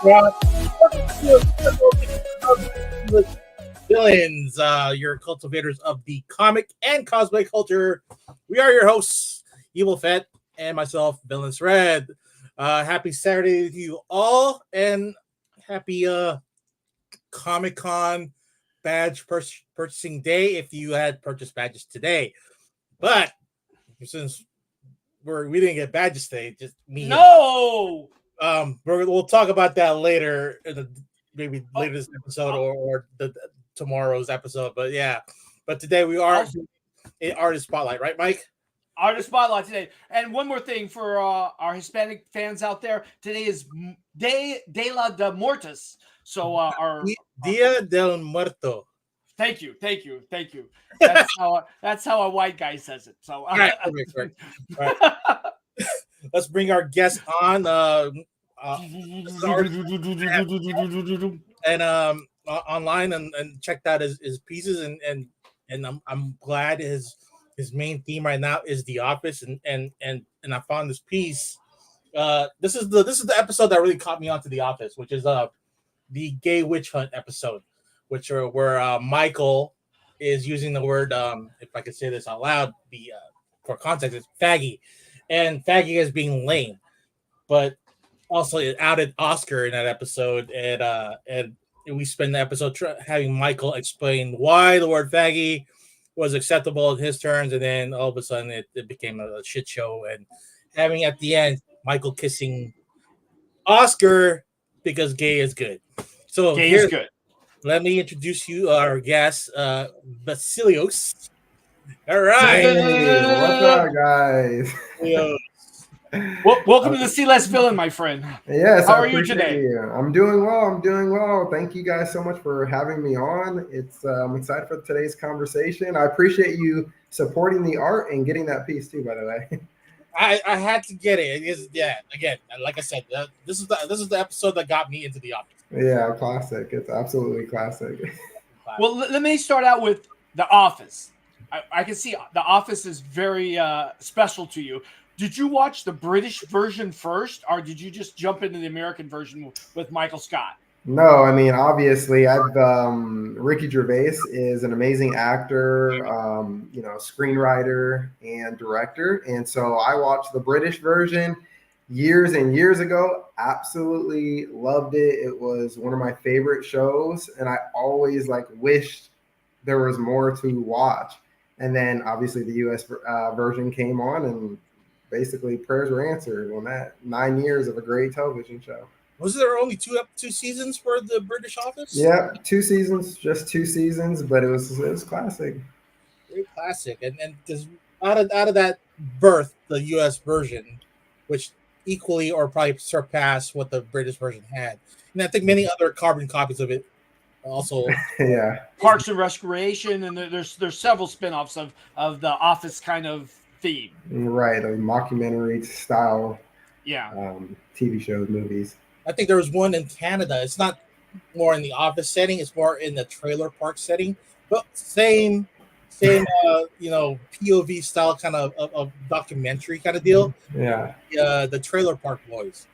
Uh, Villains, your cultivators of the comic and cosplay culture. We are your hosts, Evil Fett, and myself, Villains Red. Happy Saturday to you all, and happy Comic Con badge purchasing day if you had purchased badges today. But since we didn't get badges today, just me. No. We'll talk about that later maybe later this episode or the tomorrow's episode. But yeah, but today we are in artist spotlight, right, Mike? Artist spotlight today. And one more thing for our Hispanic fans out there: today is Day de la de Mortis. So Dia del Muerto. Thank you. That's how a white guy says it. So all right. Let's bring our guest on. And online and checked out his pieces and I'm glad his main theme right now is The Office and I found this piece. This is the episode that really caught me onto The Office, which is the gay witch hunt episode, where Michael is using the word if I could say this out loud, for context, it's faggy, and faggy as being lame, but also it outed Oscar in that episode, and we spend the episode having Michael explain why the word faggy was acceptable in his terms, and then all of a sudden it became a shit show, and having at the end Michael kissing Oscar because gay is good. So gay is good. Let me introduce you our guest, Basilios. All right. Hey, what's up, guys? Welcome to the See Less Villain, my friend. Yes, how are you today? I'm doing well. Thank you guys so much for having me on. I'm excited for today's conversation. I appreciate you supporting the art and getting that piece too, by the way. I had to get it. Again, like I said, this is the episode that got me into The Office. Yeah, classic. It's absolutely classic. Well, let me start out with The Office. I can see The Office is very special to you. Did you watch the British version first, or did you just jump into the American version with Michael Scott? No, I mean, obviously, Ricky Gervais is an amazing actor, screenwriter and director. And so I watched the British version years and years ago. Absolutely loved it. It was one of my favorite shows. And I always wished there was more to watch. And then obviously the US version came on, and basically prayers were answered on that. 9 years of a great television show. Was there only two seasons for the British Office? Yeah, 2 seasons, just 2 seasons, but it was classic. Very classic, and because out of that birth, the U.S. version, which equally or probably surpassed what the British version had, and I think many other carbon copies of it also. Yeah, Parks and Recreation, and there's several spin-offs of the Office kind of theme. Right, a mockumentary style. Yeah. TV shows, movies. I think there was one in Canada. It's not more in the office setting; it's more in the trailer park setting. But same, POV style kind of documentary kind of deal. Yeah. The Trailer Park Boys.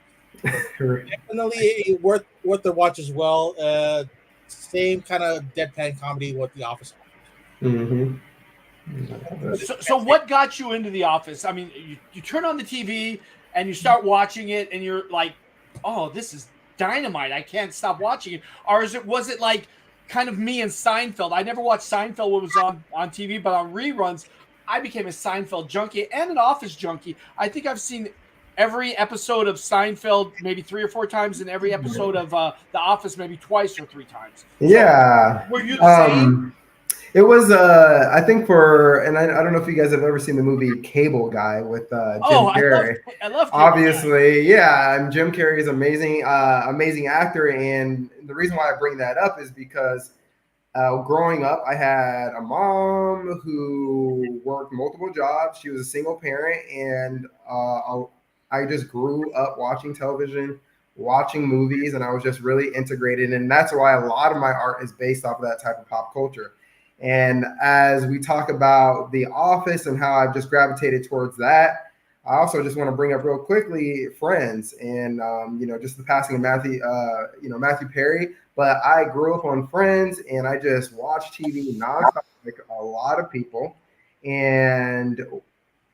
Definitely worth the watch as well. Same kind of deadpan comedy what The Office. Mm-hmm. So what got you into The Office? I mean, you turn on the TV and you start watching it, and you're like, "Oh, this is dynamite! I can't stop watching it." Or was it like kind of me and Seinfeld? I never watched Seinfeld when it was on TV, but on reruns, I became a Seinfeld junkie and an Office junkie. I think I've seen every episode of Seinfeld maybe 3 or 4 times, and every episode of The Office maybe twice or 3 times. Yeah. So, were you the same? It was, I think and I don't know if you guys have ever seen the movie Cable Guy with Jim Carrey. I love Cable Obviously, Guy. Yeah, and Jim Carrey is amazing actor, and the reason why I bring that up is because growing up, I had a mom who worked multiple jobs. She was a single parent, and I just grew up watching television, watching movies, and I was just really integrated, and that's why a lot of my art is based off of that type of pop culture. And as we talk about The Office and how I've just gravitated towards that, I also just want to bring up real quickly Friends and just the passing of Matthew Perry. But I grew up on Friends and I just watched TV nonstop like a lot of people. And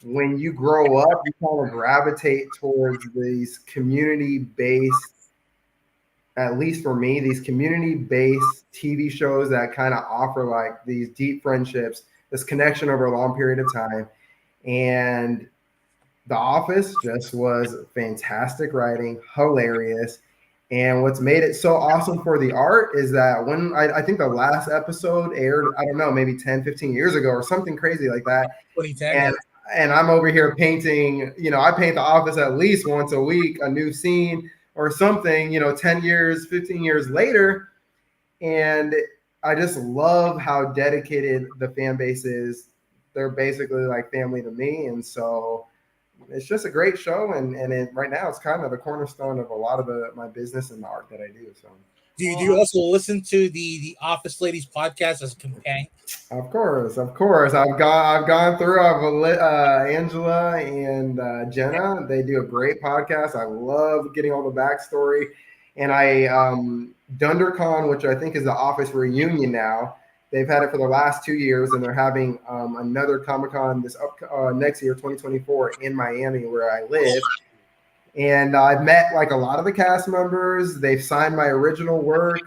when you grow up, you kind of gravitate towards these community-based, at least for me, these community-based TV shows that kind of offer like these deep friendships, this connection over a long period of time. And The Office just was fantastic writing, hilarious. And what's made it so awesome for the art is that when I think the last episode aired, I don't know, maybe 10, 15 years ago or something crazy like that. 2010. And I'm over here painting, I paint The Office at least once a week, a new scene or something, 10 years, 15 years later. And I just love how dedicated the fan base is. They're basically like family to me. And so it's just a great show. And right now it's kind of the cornerstone of a lot of my business and the art that I do. So. Do you also listen to the Office Ladies podcast as a companion? Of course. I've gone through. Angela and Jenna. They do a great podcast. I love getting all the backstory. And DunderCon, which I think is the Office reunion now. They've had it for the last 2 years, and they're having another Comic-Con this next year, 2024, in Miami, where I live. And I've met like a lot of the cast members. They've signed my original work.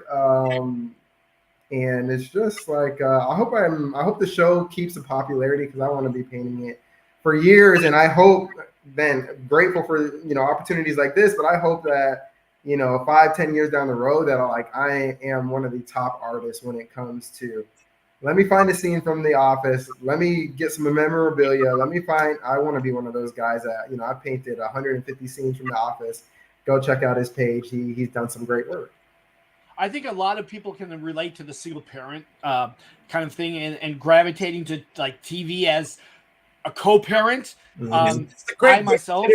And it's just like I hope the show keeps the popularity because I want to be painting it for years, and I hope grateful for opportunities like this, but I hope that 5-10 years down the road that I am one of the top artists when it comes to let me find a scene from The Office, let me get some memorabilia, I want to be one of those guys that I painted 150 scenes from The Office. Go check out his page. He's done some great work. I think a lot of people can relate to the single parent kind of thing and gravitating to like TV as a co-parent. I myself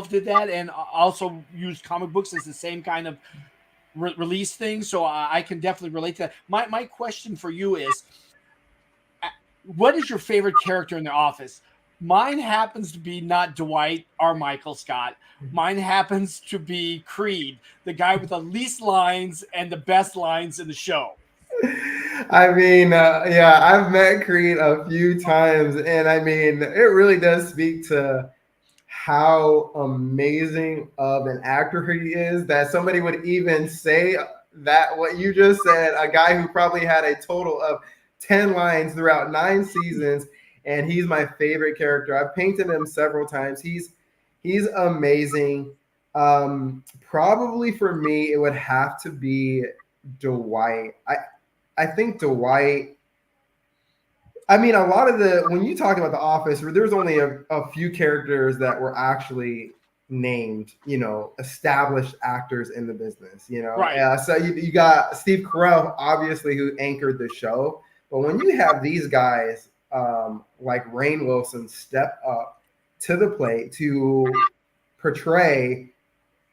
did that, and also used comic books as the same kind of release thing. So I can definitely relate to that. My question for you is, what is your favorite character in The Office? Mine happens to be not Dwight or Michael Scott. Mine happens to be Creed, the guy with the least lines and the best lines in the show. I mean, I've met Creed a few times, and I mean, it really does speak to how amazing of an actor he is that somebody would even say that what you just said, a guy who probably had a total of 10 lines throughout 9 seasons. And he's my favorite character. I've painted him several times. He's amazing. Probably for me, it would have to be Dwight. I think Dwight. I mean, a lot of when you talk about The Office, there's only a few characters that were actually named, established actors in the business, Right. So you got Steve Carell, obviously, who anchored the show. But when you have these guys like Rainn Wilson step up to the plate to portray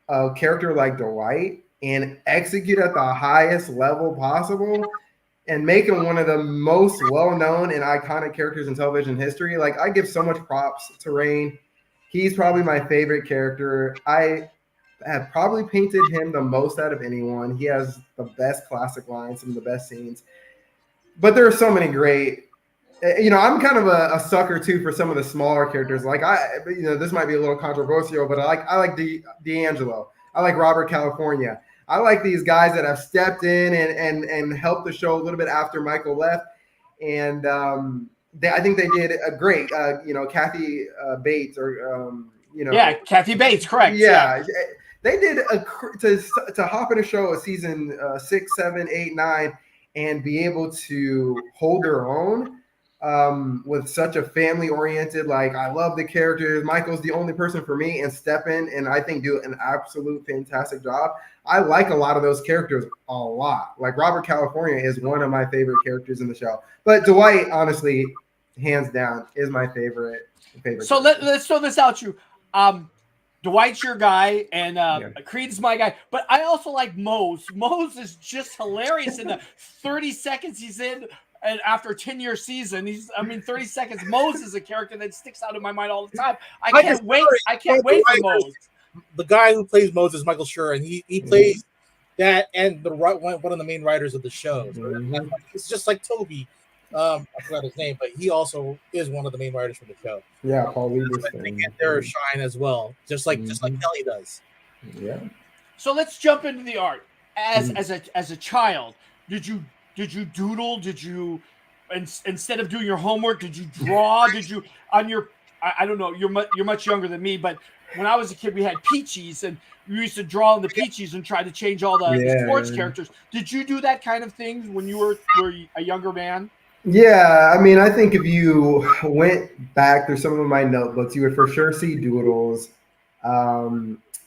a character like Dwight and execute at the highest level possible and make him one of the most well-known and iconic characters in television history. Like, I give so much props to Rainn. He's probably my favorite character. I have probably painted him the most out of anyone. He has the best classic lines, some of the best scenes. But there are so many great. I'm kind of a sucker too for some of the smaller characters. Like this might be a little controversial, but I like D'Angelo. I like Robert California. I like these guys that have stepped in and helped the show a little bit after Michael left, and I think they did a great. Kathy Bates Kathy Bates, correct? Yeah. They did to hop in a show of season 6, 7, 8, 9, and be able to hold their own. With such a family-oriented, like, I love the characters. Michael's the only person for me, and step in and I think do an absolute fantastic job. I like a lot of those characters a lot. Like Robert California is one of my favorite characters in the show. But Dwight, honestly, hands down, is my favorite. So let's throw this out to you. Dwight's your guy, and Creed's my guy. But I also like Mose. Mose is just hilarious in the 30 seconds he's in. and after a 10-year season, 30 seconds. Mose is a character that sticks out in my mind all the time. I can't wait for Mose. The guy who plays Mose is Michael Schur, and he plays that and one of the main writers of the show. So it's just like Toby. I forgot his name, but he also is one of the main writers for the show. Yeah, Paul Lieberstein. They get their shine as well, just like Kelly does. Yeah. So let's jump into the art. As a child, did you doodle? Did you instead of doing your homework, did you draw? Did you on your I don't know, you're much younger than me, but when I was a kid, we had Peaches, and we used to draw on the Peaches and try to change all the sports characters. Did you do that kind of thing when you were a younger man? Yeah, I mean, I think if you went back through some of my notebooks, you would for sure see doodles.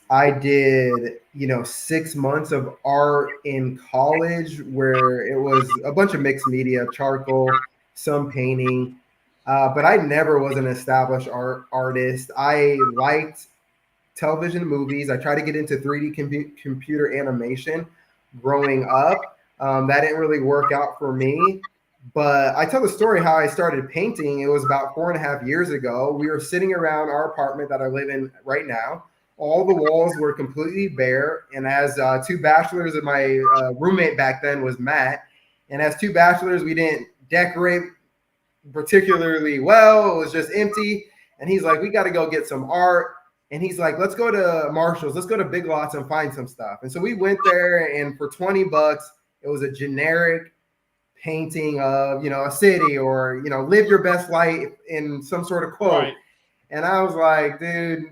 I did, 6 months of art in college where it was a bunch of mixed media, charcoal, some painting. But I never was an established artist. I liked television movies. I tried to get into 3D computer animation growing up. That didn't really work out for me. But I tell the story how I started painting. It was about 4.5 years ago. We were sitting around our apartment that I live in right now. All the walls were completely bare. And as two bachelors, and my roommate back then was Matt. And as two bachelors, we didn't decorate particularly well. It was just empty. And he's like, we got to go get some art. And he's like, let's go to Marshall's. Let's go to Big Lots and find some stuff. And so we went there, and for $20, it was a generic painting of, a city or, live your best life in some sort of quote. Right. And I was like, dude,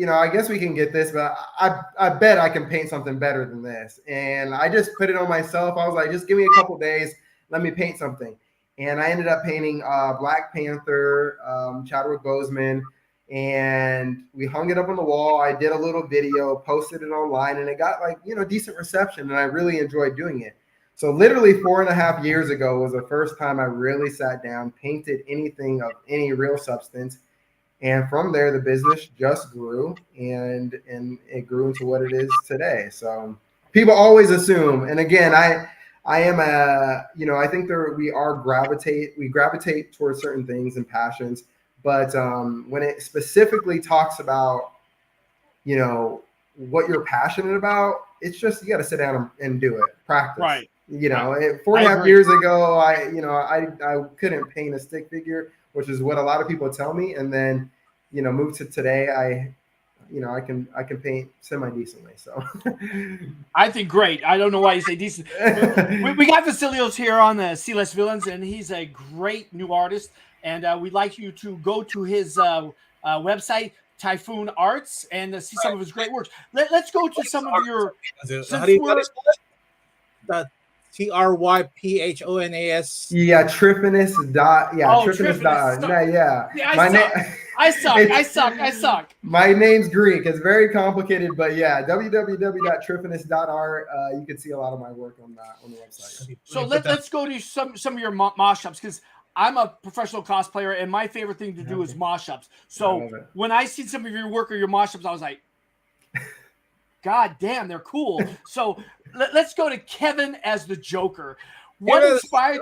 I guess we can get this, but I bet I can paint something better than this. And I just put it on myself. I was like, just give me a couple days. Let me paint something. And I ended up painting Black Panther, Chadwick Boseman, and we hung it up on the wall. I did a little video, posted it online, and it got decent reception, and I really enjoyed doing it. So literally 4.5 years ago was the first time I really sat down, painted anything of any real substance. And from there, the business just grew, and it grew into what it is today. So people always assume, and again, I am I think we gravitate towards certain things and passions, but when it specifically talks about, what you're passionate about, it's just, you got to sit down and do it, practice. Right. 4.5 years ago, I couldn't paint a stick figure, which is what a lot of people tell me. And then, move to today, I can paint semi-decently. So I think great. I don't know why you say decent. we got Vasilios here on the See Less Villains, and he's a great new artist. And we'd like you to go to his website, Tryphonas Arts, and see some of his great works. Let's go to some of your. How do you spell it? Tryphonas. Yeah, Tryphonas. Tryphonas. Yeah. I suck. My name's Greek. It's very complicated, but yeah, www.tryphonas.art. You can see a lot of my work on the website. So let's go to some of your mosh ups, because I'm a professional cosplayer, and my favorite thing to do is mosh ups. So when I see some of your work or your mosh ups, I was like, God damn, they're cool. So let's go to Kevin as the Joker. What inspired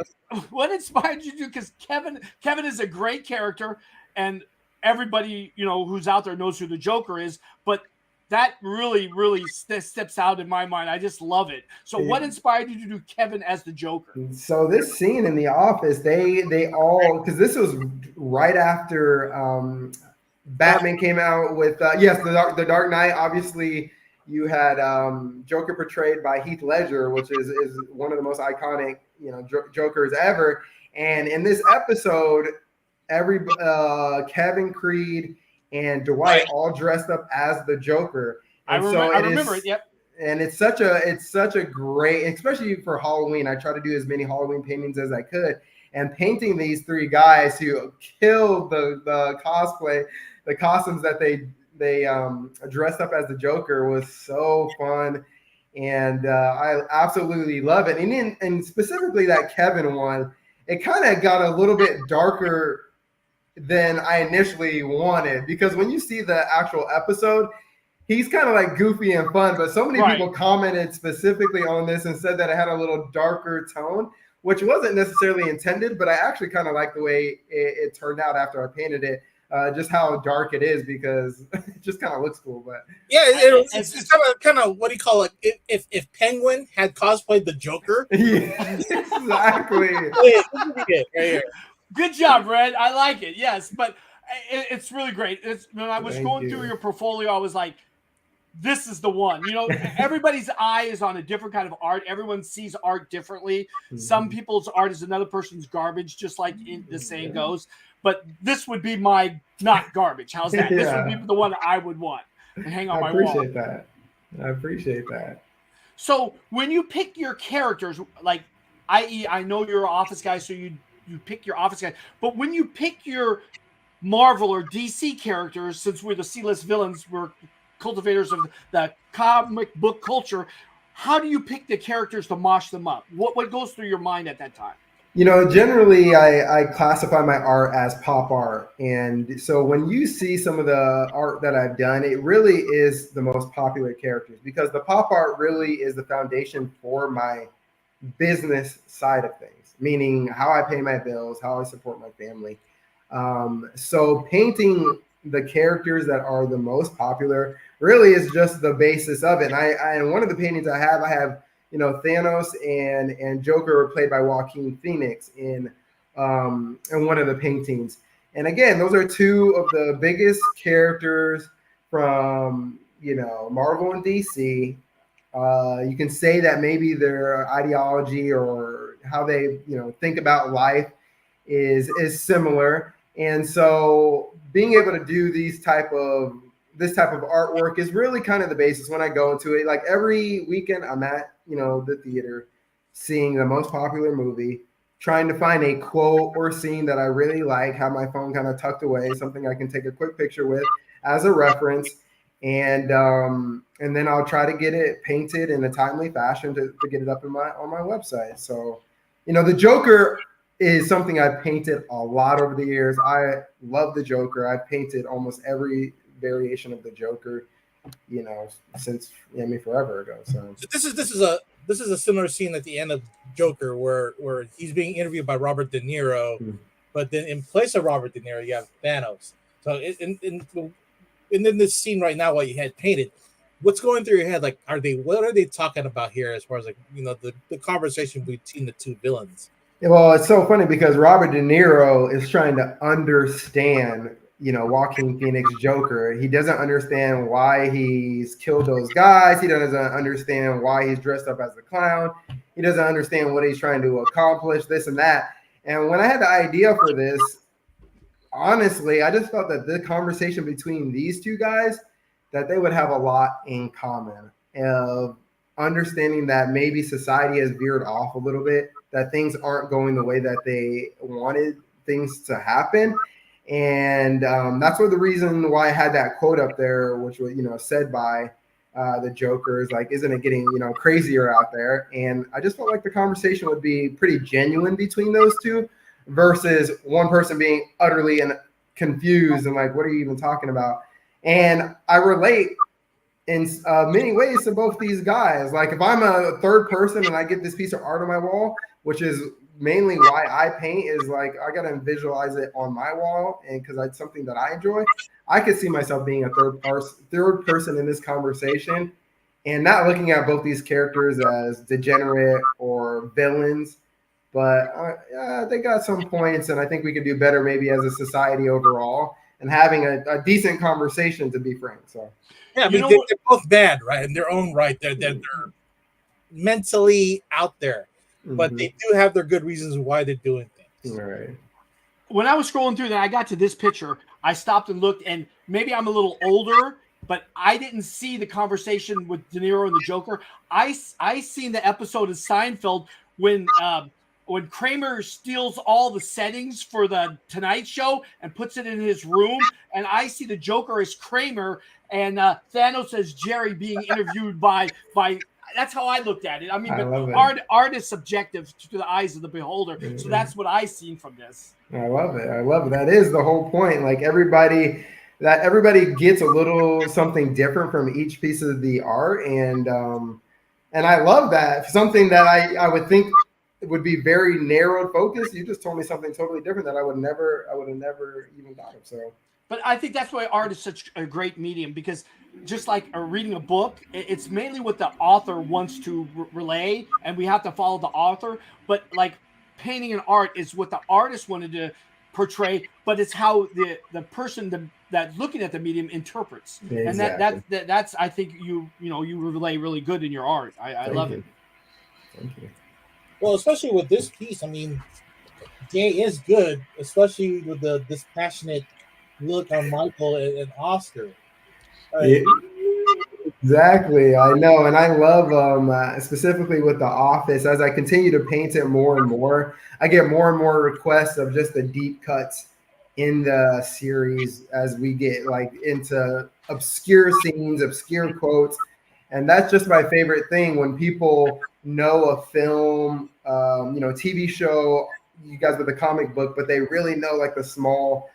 you to do? Because Kevin is a great character, and everybody who's out there knows who the Joker is. But that really, really steps out in my mind. I just love it. So what inspired you to do Kevin as the Joker? So this scene in the office, they all, because this was right after Batman came out with the Dark Knight. Obviously, you had Joker portrayed by Heath Ledger, which is one of the most iconic Jokers ever. And in this episode, Kevin, Creed, and Dwight all dressed up as the Joker. And I remember it. Yep. And it's such a great, especially for Halloween. I try to do as many Halloween paintings as I could, and painting these three guys who killed the cosplay, the costumes that they dressed up as the Joker was so fun, and I absolutely love it. And specifically that Kevin one, it kind of got a little bit darker than I initially wanted, because when you see the actual episode, he's kind of like goofy and fun, but so many people commented specifically on this and said that it had a little darker tone, which wasn't necessarily intended, but I actually kind of like the way it turned out after I painted it. Just how dark it is because it just kind of looks cool. But yeah, it's kind of what do you call it? If Penguin had cosplayed the Joker, yeah, exactly. this would be it right here. Good job, Red. I like it. Yes, but it's really great. When I was going through your portfolio, I was like, this is the one. You know, everybody's eye is on a different kind of art. Everyone sees art differently. Mm-hmm. Some people's art is another person's garbage, just like the saying goes. But this would be my not garbage. How's that? This would be the one I would want and hang on my wall. I appreciate that. So when you pick your characters, like, i.e., I know you're an office guy, so you pick your office guy. But when you pick your Marvel or DC characters, since we're the C-list villains, we're cultivators of the comic book culture, how do you pick the characters to mosh them up? What goes through your mind at that time? You know, generally I classify my art as pop art. And so when you see some of the art that I've done, it really is the most popular characters because the pop art really is the foundation for my business side of things, meaning how I pay my bills, how I support my family. So painting the characters that are the most popular really is just the basis of it. And one of the paintings I have, you know, Thanos and Joker played by Joaquin Phoenix in one of the paintings. And again, those are two of the biggest characters from, you know, Marvel and DC. You can say that maybe their ideology or how they, you know, think about life is similar. And so being able to do this type of artwork is really kind of the basis when I go into it. Like every weekend I'm at, you know, the theater, seeing the most popular movie, trying to find a quote or scene that I really like, have my phone kind of tucked away, something I can take a quick picture with as a reference. And then I'll try to get it painted in a timely fashion to get it up on my website. So, you know, the Joker is something I've painted a lot over the years. I love the Joker. I've painted almost every variation of the Joker, you know, since forever ago. So this is a similar scene at the end of Joker where he's being interviewed by Robert De Niro, but then in place of Robert De Niro, you have Thanos. So in this scene right now, what you had painted, what's going through your head? Like, what are they talking about here as far as like, you know, the conversation between the two villains? Well, it's so funny because Robert De Niro is trying to understand, you know, Joaquin Phoenix Joker. He doesn't understand why he's killed those guys. He doesn't understand why he's dressed up as a clown. He doesn't understand what he's trying to accomplish, this and that. And when I had the idea for this, honestly, I just felt that the conversation between these two guys, that they would have a lot in common of understanding that maybe society has veered off a little bit, that things aren't going the way that they wanted things to happen. And that's the reason why I had that quote up there, which was, you know, said by the Joker, is like, isn't it getting, you know, crazier out there? And I just felt like the conversation would be pretty genuine between those two versus one person being utterly confused and like, what are you even talking about? And I relate in many ways to both these guys. Like if I'm a third person and I get this piece of art on my wall, which is mainly why I paint, is like I gotta visualize it on my wall, and because it's something that I enjoy, I could see myself being a third person in this conversation, and not looking at both these characters as degenerate or villains. But they got some points, and I think we could do better maybe as a society overall, and having a decent conversation, to be frank. So yeah, I mean, they're both bad, right? In their own right, they're mentally out there. But they do have their good reasons why they're doing things. Right. When I was scrolling through that, I got to this picture. I stopped and looked, and maybe I'm a little older, but I didn't see the conversation with De Niro and the Joker. I seen the episode of Seinfeld when Kramer steals all the settings for the Tonight Show and puts it in his room, and I see the Joker as Kramer and Thanos as Jerry being interviewed by. That's how I looked at it. I mean, but art is subjective to the eyes of the beholder. Mm-hmm. So that's what I seen from this. I love it. That is the whole point. Like everybody gets a little something different from each piece of the art. And I love that. Something that I would think would be very narrowed focus. You just told me something totally different that I would have never even thought of. So, but I think that's why art is such a great medium, because just like reading a book, it's mainly what the author wants to relay, and we have to follow the author. But like painting and art is what the artist wanted to portray, but it's how the person that's looking at the medium interprets. And exactly. that's I think you relay really good in your art. I love it. Thank you. Well, especially with this piece, I mean, Jay is good, especially with the dispassionate look on Michael and Oscar. Yeah, exactly. I know. And I love specifically with The Office, as I continue to paint it more and more, I get more and more requests of just the deep cuts in the series as we get like into obscure scenes, obscure quotes. And that's just my favorite thing when people know a film, TV show, you guys with a comic book, but they really know like the small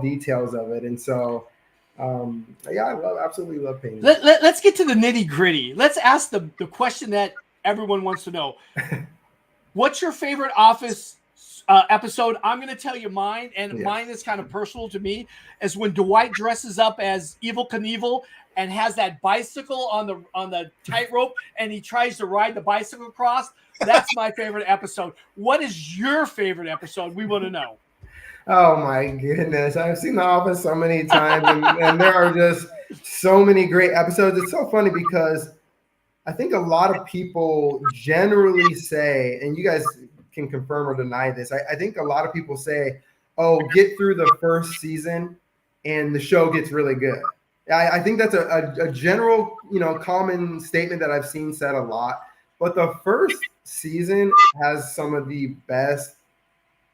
details of it. And so, yeah, absolutely love painting. Let's get to the nitty gritty. Let's ask the question that everyone wants to know. What's your favorite Office episode? I'm going to tell you mine, and mine is kind of personal to me, is when Dwight dresses up as Evel Knievel and has that bicycle on the tightrope, and he tries to ride the bicycle across. That's my favorite episode. What is your favorite episode? We want to know. Oh my goodness. I've seen The Office so many times, and there are just so many great episodes. It's so funny because I think a lot of people generally say, and you guys can confirm or deny this, I think a lot of people say, oh, get through the first season and the show gets really good. I think that's a general, common statement that I've seen said a lot. But the first season has some of the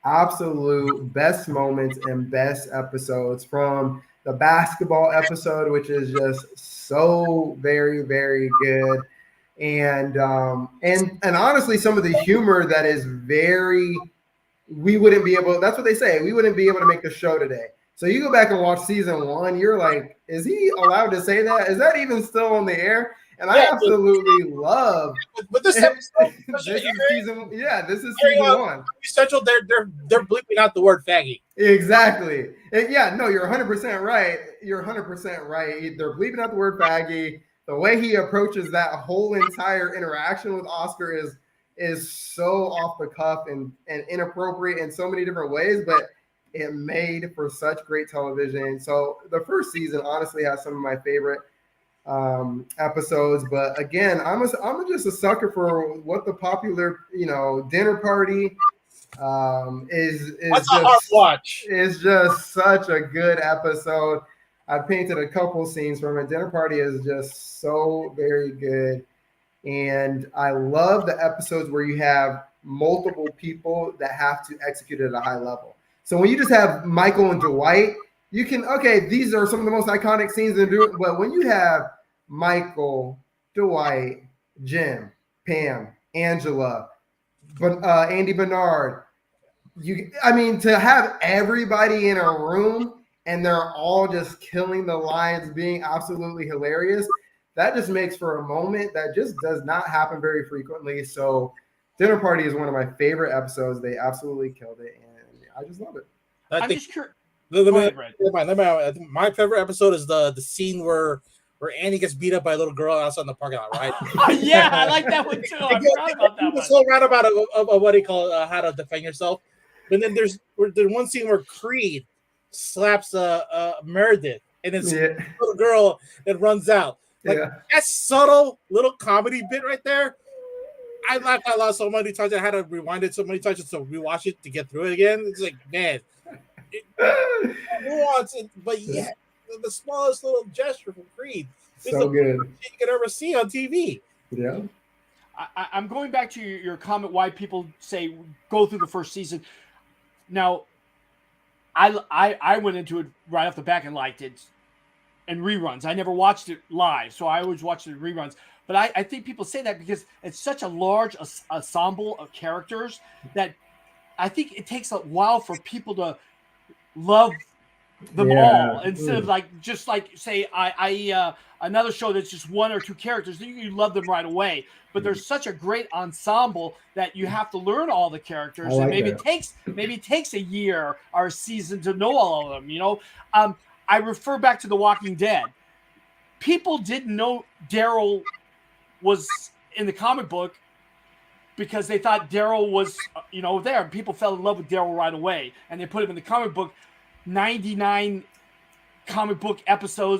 absolute best moments and best episodes, from the basketball episode, which is just so very, very good. And honestly, some of the humor that is we wouldn't be able, that's what they say, we wouldn't be able to make the show today. So you go back and watch season 1, you're like, is he allowed to say that? Is that even still on the air? And I absolutely love. But this episode, this is season 1. Central, they're bleeping out the word faggy. Exactly. Yeah, no, you're 100% right. You're 100% right. They're bleeping out the word faggy. The way he approaches that whole entire interaction with Oscar is so off the cuff and inappropriate in so many different ways, but it made for such great television. So the first season honestly has some of my favorite episodes, but again, I'm just a sucker for what the popular dinner party is That's a hard watch. Is just such a good episode. I painted a couple scenes from it. Dinner party is just so very good, and I love the episodes where you have multiple people that have to execute at a high level. So when you just have Michael and Dwight, you can, these are some of the most iconic scenes in do it. But when you have Michael, Dwight, Jim, Pam, Angela, Andy Bernard, to have everybody in a room and they're all just killing the lines, being absolutely hilarious, that just makes for a moment that just does not happen very frequently. So Dinner Party is one of my favorite episodes. They absolutely killed it, and I just love it. I'm just curious. My favorite episode is the scene where Andy gets beat up by a little girl outside in the parking lot, right? Yeah, I like that one too. I forgot about that one. So roundabout of what do you call it, how to defend yourself. But then there's one scene where Creed slaps Meredith, and it's a little girl that runs out. That subtle little comedy bit right there. I laughed out loud so many times. I had to rewind it so many times to rewatch it to get through it again. It's like, man, nuance, but yeah, the smallest little gesture from Creed. It's so good. You can ever see on TV. Yeah. I'm going back to your comment why people say go through the first season. Now, I went into it right off the back and liked it, and reruns. I never watched it live, so I always watched it in reruns. But I think people say that because it's such a large ensemble of characters that I think it takes a while for people to love them Yeah. all instead of like just like say another show that's just one or two characters. You love them right away, but there's such a great ensemble that you have to learn all the characters, and maybe it takes a year or a season to know all of them. You know, I refer back to The Walking Dead. People didn't know Daryl was in the comic book because they thought Daryl was, there. People fell in love with Daryl right away, and they put him in the comic book 99 comic book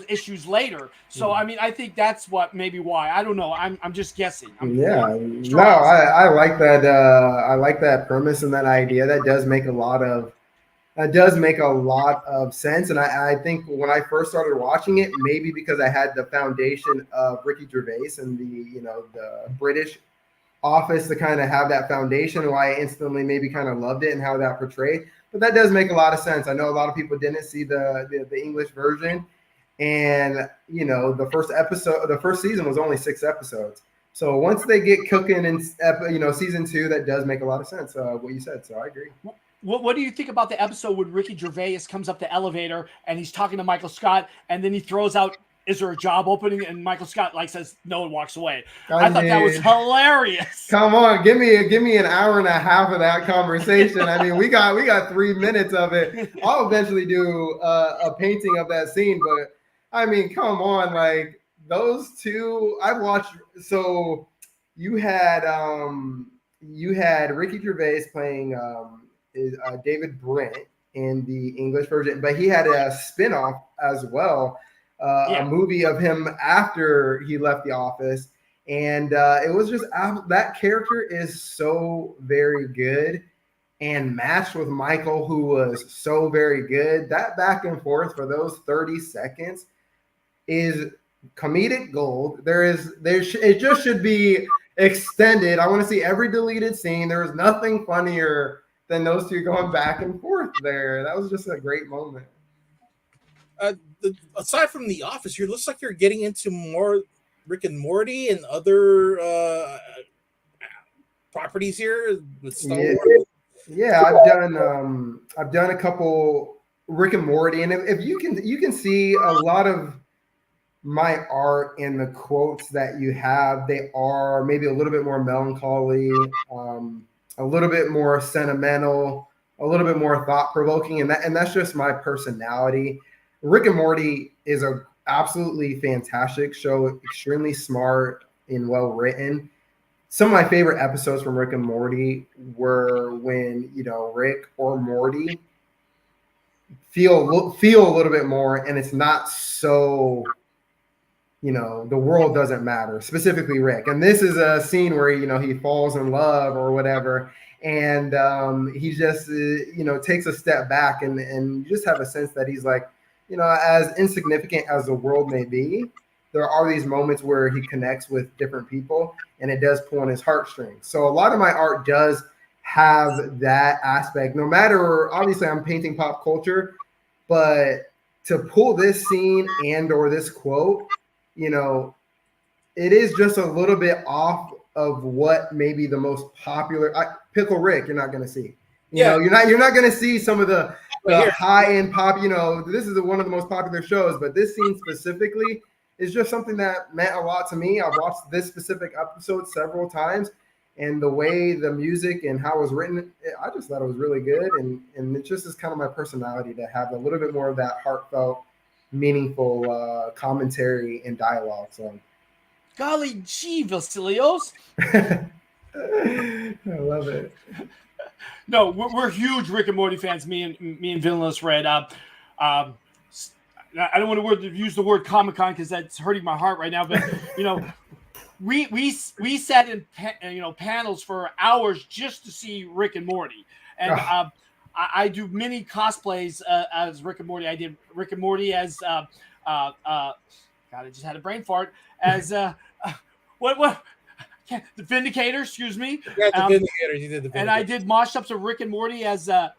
issues later. So I mean, I think that's why. I don't know. I'm just guessing. I like that. I like that premise and that idea. That does make a lot of sense. And I think when I first started watching it, maybe because I had the foundation of Ricky Gervais and the British Office to kind of have that foundation, why I instantly maybe kind of loved it and how that portrayed. But that does make a lot of sense. I know a lot of people didn't see the English version, and the first season was only 6 episodes. So once they get cooking in season 2, that does make a lot of sense. What you said, so I agree. What do you think about the episode when Ricky Gervais comes up the elevator and he's talking to Michael Scott, and then he throws out, "Is there a job opening?" And Michael Scott says no and walks away. I thought that was hilarious. Come on, give me an hour and a half of that conversation. I mean, we got 3 minutes of it. I'll eventually do a painting of that scene, but I mean, come on, like those two I've watched. So you had Ricky Gervais playing David Brent in the English version, but he had a spinoff as well. A movie of him after he left the office, and it was just that character is so very good, and matched with Michael, who was so very good. That back and forth for those 30 seconds is comedic gold. It just should be extended. I want to see every deleted scene. There was nothing funnier than those two going back and forth there. That was just a great moment. Aside from The Office, it looks like you're getting into more Rick and Morty and other properties here with Star Wars. Yeah, I've done a couple Rick and Morty, and if you can see a lot of my art in the quotes that you have. They are maybe a little bit more melancholy, a little bit more sentimental, a little bit more thought provoking, and that's just my personality. Rick and Morty is a absolutely fantastic show, extremely smart and well written. Some of my favorite episodes from Rick and Morty were when Rick or Morty feel a little bit more, and it's not so the world doesn't matter, specifically Rick. And this is a scene where he falls in love or whatever, and he just takes a step back, and you just have a sense that he's like, as insignificant as the world may be, there are these moments where he connects with different people, and it does pull on his heartstrings. So a lot of my art does have that aspect. No matter, obviously, I'm painting pop culture, but to pull this scene and or this quote, it is just a little bit off of what maybe the most popular Pickle Rick you're not going to see. You're not going to see some of the high end pop. This is one of the most popular shows, but this scene specifically is just something that meant a lot to me. I've watched this specific episode several times, and the way the music and how it was written, I just thought it was really good, and it just is kind of my personality to have a little bit more of that heartfelt, meaningful commentary and dialogue. So, golly gee, Vasilios. I love it. No, we're huge Rick and Morty fans. Me and Villainous Red. I don't want to use the word Comic-Con because that's hurting my heart right now. But we sat in panels for hours just to see Rick and Morty, and I do many cosplays as Rick and Morty. I did Rick and Morty as God, I just had a brain fart as what. The Vindicator, excuse me. Yeah, the Vindicator. You did the Vindicator. And I did mosh-ups of Rick and Morty as the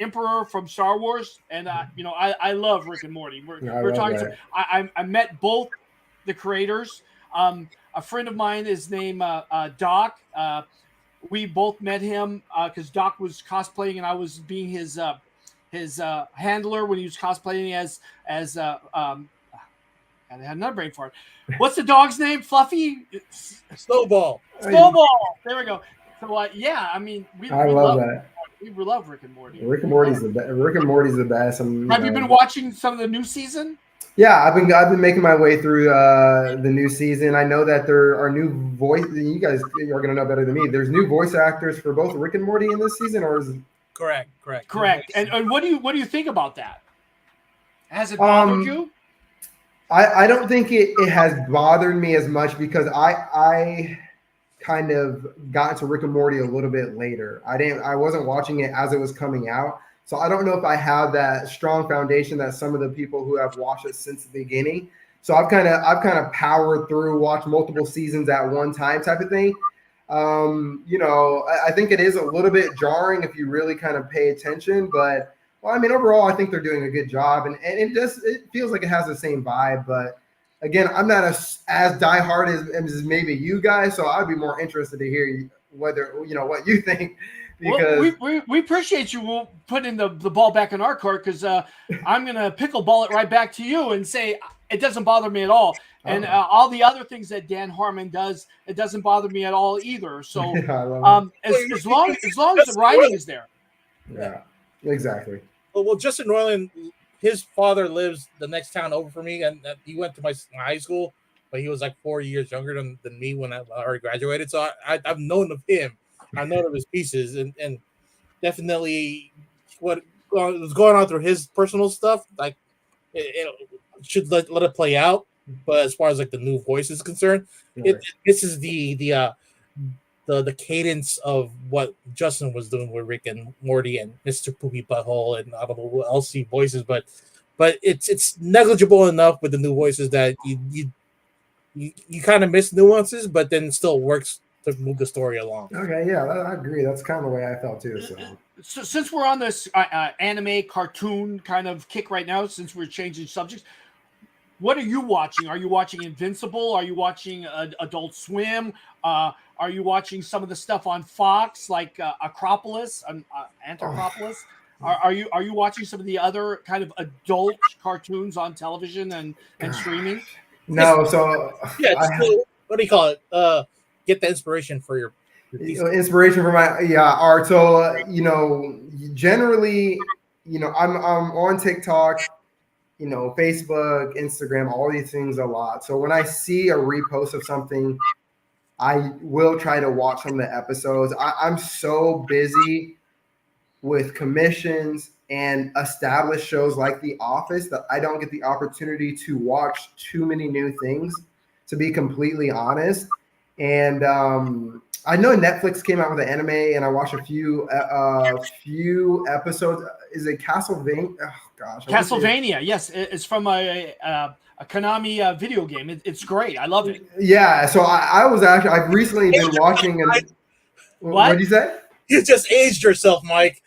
Emperor from Star Wars. And I love Rick and Morty. We're talking. I met both the creators. A friend of mine is named Doc. we both met him because Doc was cosplaying and I was being his handler when he was cosplaying as and I had another brain fart. What's the dog's name? Fluffy? Snowball. Snowball. There we go. So yeah, I mean, I love that. We love Rick and Morty. Rick and Morty's the best. Rick and Morty's the best. Have you been watching some of the new season? Yeah, I've been making my way through the new season. I know that there are new voice. You guys are gonna know better than me. There's new voice actors for both Rick and Morty in this season, or is it... Correct. And what do you think about that? Has it bothered you? I don't think it has bothered me as much because I kind of got into Rick and Morty a little bit later. I wasn't watching it as it was coming out. So I don't know if I have that strong foundation that some of the people who have watched it since the beginning. So I've kind of powered through, watched multiple seasons at one time type of thing. I think it is a little bit jarring if you really kind of pay attention, but well, I mean, overall, I think they're doing a good job, and it feels like it has the same vibe. But again, I'm not as diehard as maybe you guys, so I'd be more interested to hear what you think. Because we appreciate you putting the ball back in our court because I'm gonna pickleball it right back to you and say it doesn't bother me at all. And all the other things that Dan Harmon does, it doesn't bother me at all either. So as long as the writing is there. Yeah, exactly. Well, Justin Roiland, his father lives the next town over from me, and he went to my high school, but he was like 4 years younger than me when I already graduated. So I've known of him. I've known of his pieces, and definitely what was going on through his personal stuff, like it should let it play out. But as far as like the new voice is concerned, this is the cadence of what Justin was doing with Rick and Morty and Mr. Poopy Butthole and I don't know who else he voices, but it's negligible enough with the new voices that you kind of miss nuances, but then it still works to move the story along. Okay, yeah, I agree. That's kind of the way I felt too. So since we're on this anime cartoon kind of kick right now, since we're changing subjects, what are you watching? Are you watching Invincible? Are you watching Adult Swim? Are you watching some of the stuff on Fox, like Acropolis, Anthropolis? Are you watching some of the other kind of adult cartoons on television and streaming? No, so what do you call it? Get the inspiration for your inspiration for my art. So generally, I'm on TikTok, Facebook, Instagram, all these things a lot. So when I see a repost of something, I will try to watch some of the episodes. I'm so busy with commissions and established shows like The Office that I don't get the opportunity to watch too many new things, to be completely honest. And I know Netflix came out with an anime, and I watched a few episodes. Is it Castlevania? Oh gosh, Castlevania. Yes, it's from a Konami video game. It's great. I love it. Yeah. So I've recently been watching. What did you say? You just aged yourself, Mike.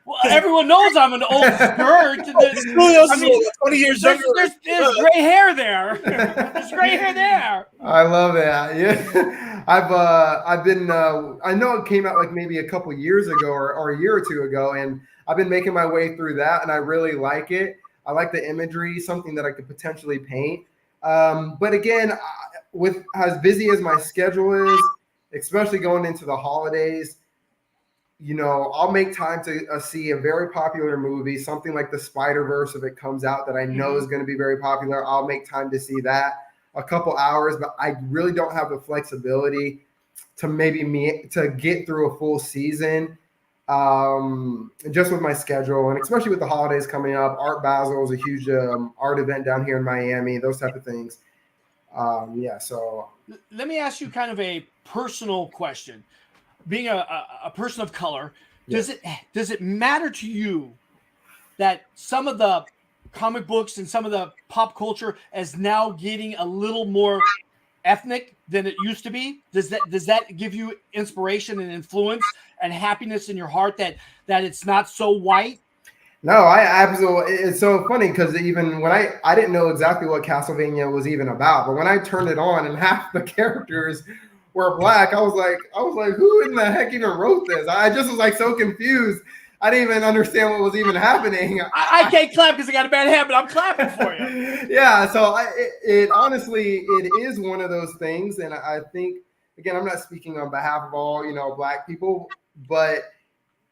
Well, everyone knows I'm an old nerd. 20 years younger. There's gray hair there. There's gray hair there. I love that. Yeah, I've been. I know it came out like maybe a couple years ago or a year or two ago, and I've been making my way through that, and I really like it. I like the imagery, something that I could potentially paint. But again, with as busy as my schedule is, especially going into the holidays, I'll make time to see a very popular movie, something like the Spider-Verse, if it comes out that I know is going to be very popular. I'll make time to see that a couple hours, but I really don't have the flexibility to get through a full season. Just with my schedule, and especially with the holidays coming up. Art Basel is a huge art event down here in Miami, those type of things. So let me ask you kind of a personal question. Being a person of color, does it matter to you that some of the comic books and some of the pop culture is now getting a little more ethnic than it used to be? Does that give you inspiration and influence and happiness in your heart that it's not so white? No, I absolutely. It's so funny because even when I didn't know exactly what Castlevania was even about, but when I turned it on and half the characters were black. I was like, who in the heck even wrote this? I just was like so confused. I didn't even understand what was even happening. I can't clap because I got a bad habit. I'm clapping for you. Yeah, so it honestly, it is one of those things, and I think, again, I'm not speaking on behalf of all, black people, but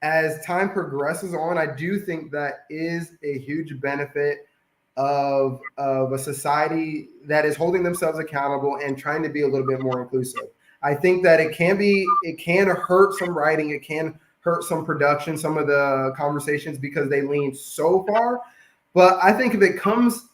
as time progresses on, I do think that is a huge benefit of a society that is holding themselves accountable and trying to be a little bit more inclusive. I think that it can hurt some writing, it can hurt some production, some of the conversations, because they lean so far. But I think if it comes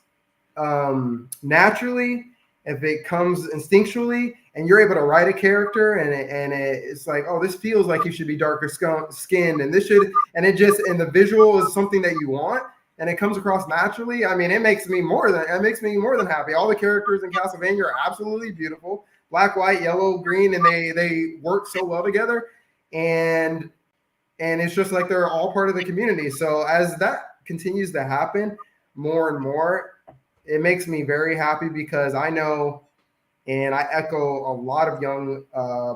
naturally, if it comes instinctually, and you're able to write a character, and it's like, oh, this feels like you should be darker skinned, and and the visual is something that you want, and it comes across naturally. I mean, it makes me more than happy. All the characters in Castlevania are absolutely beautiful, black, white, yellow, green, and they work so well together, and it's just like they're all part of the community. So as that continues to happen more and more, it makes me very happy, because I know, and I echo a lot of young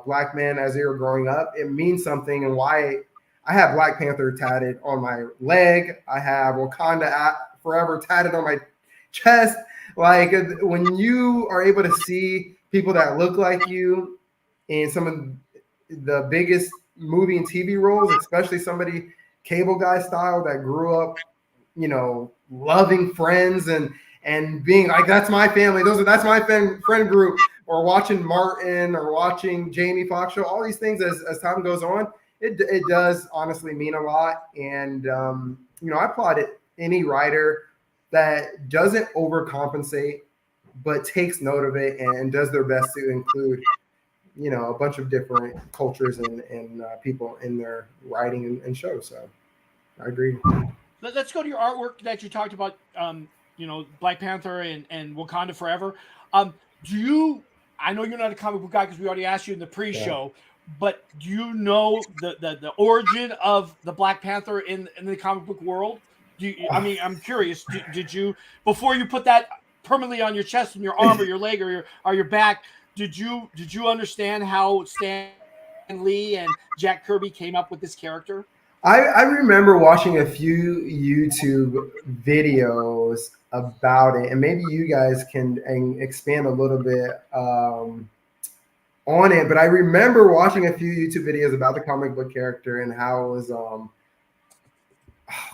black men as they were growing up. It means something, and why I have Black Panther tatted on my leg. I have Wakanda Forever tatted on my chest. Like, when you are able to see people that look like you in some of the biggest movie and TV roles, especially somebody Cable Guy style that grew up, loving Friends and being like, that's my family. That's my friend group. Or watching Martin, or watching Jamie Foxx show. All these things, as time goes on, it does honestly mean a lot. And I applaud any writer that doesn't overcompensate, but takes note of it and does their best to include a bunch of different cultures and people in their writing and shows. So I agree. Let's go to your artwork that you talked about. Black Panther and Wakanda Forever. I know you're not a comic book guy because we already asked you in the pre-show, but do you know the origin of the Black Panther in the comic book world? I'm curious. Did you, before you put that permanently on your chest and your arm or your leg or your back, did you understand how Stan Lee and Jack Kirby came up with this character? I remember watching a few YouTube videos about it, and maybe you guys can expand a little bit on it. But I remember watching a few YouTube videos about the comic book character and how it was, oh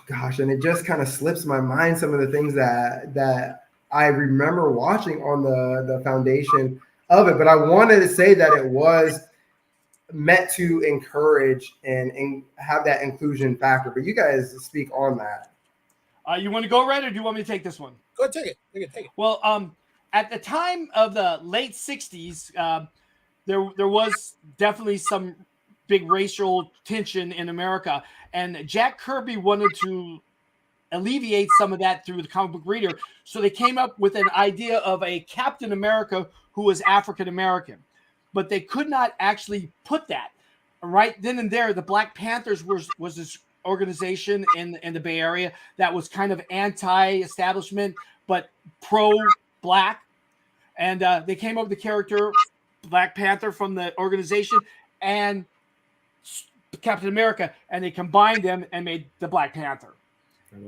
gosh, and it just kind of slips my mind some of the things that I remember watching on the foundation of it. But I wanted to say that it was meant to encourage and have that inclusion factor. But you guys speak on that. You want to go, Red, or do you want me to take this one? Go ahead, take it. Well, at the time of the late 60s, there was definitely some big racial tension in America, and Jack Kirby wanted to alleviate some of that through the comic book reader. So they came up with an idea of a Captain America who was African American. But they could not actually put that. Right then and there, the Black Panthers was this organization in the Bay Area that was kind of anti-establishment but pro-black, and they came up with the character Black Panther from the organization and Captain America, and they combined them and made the Black Panther.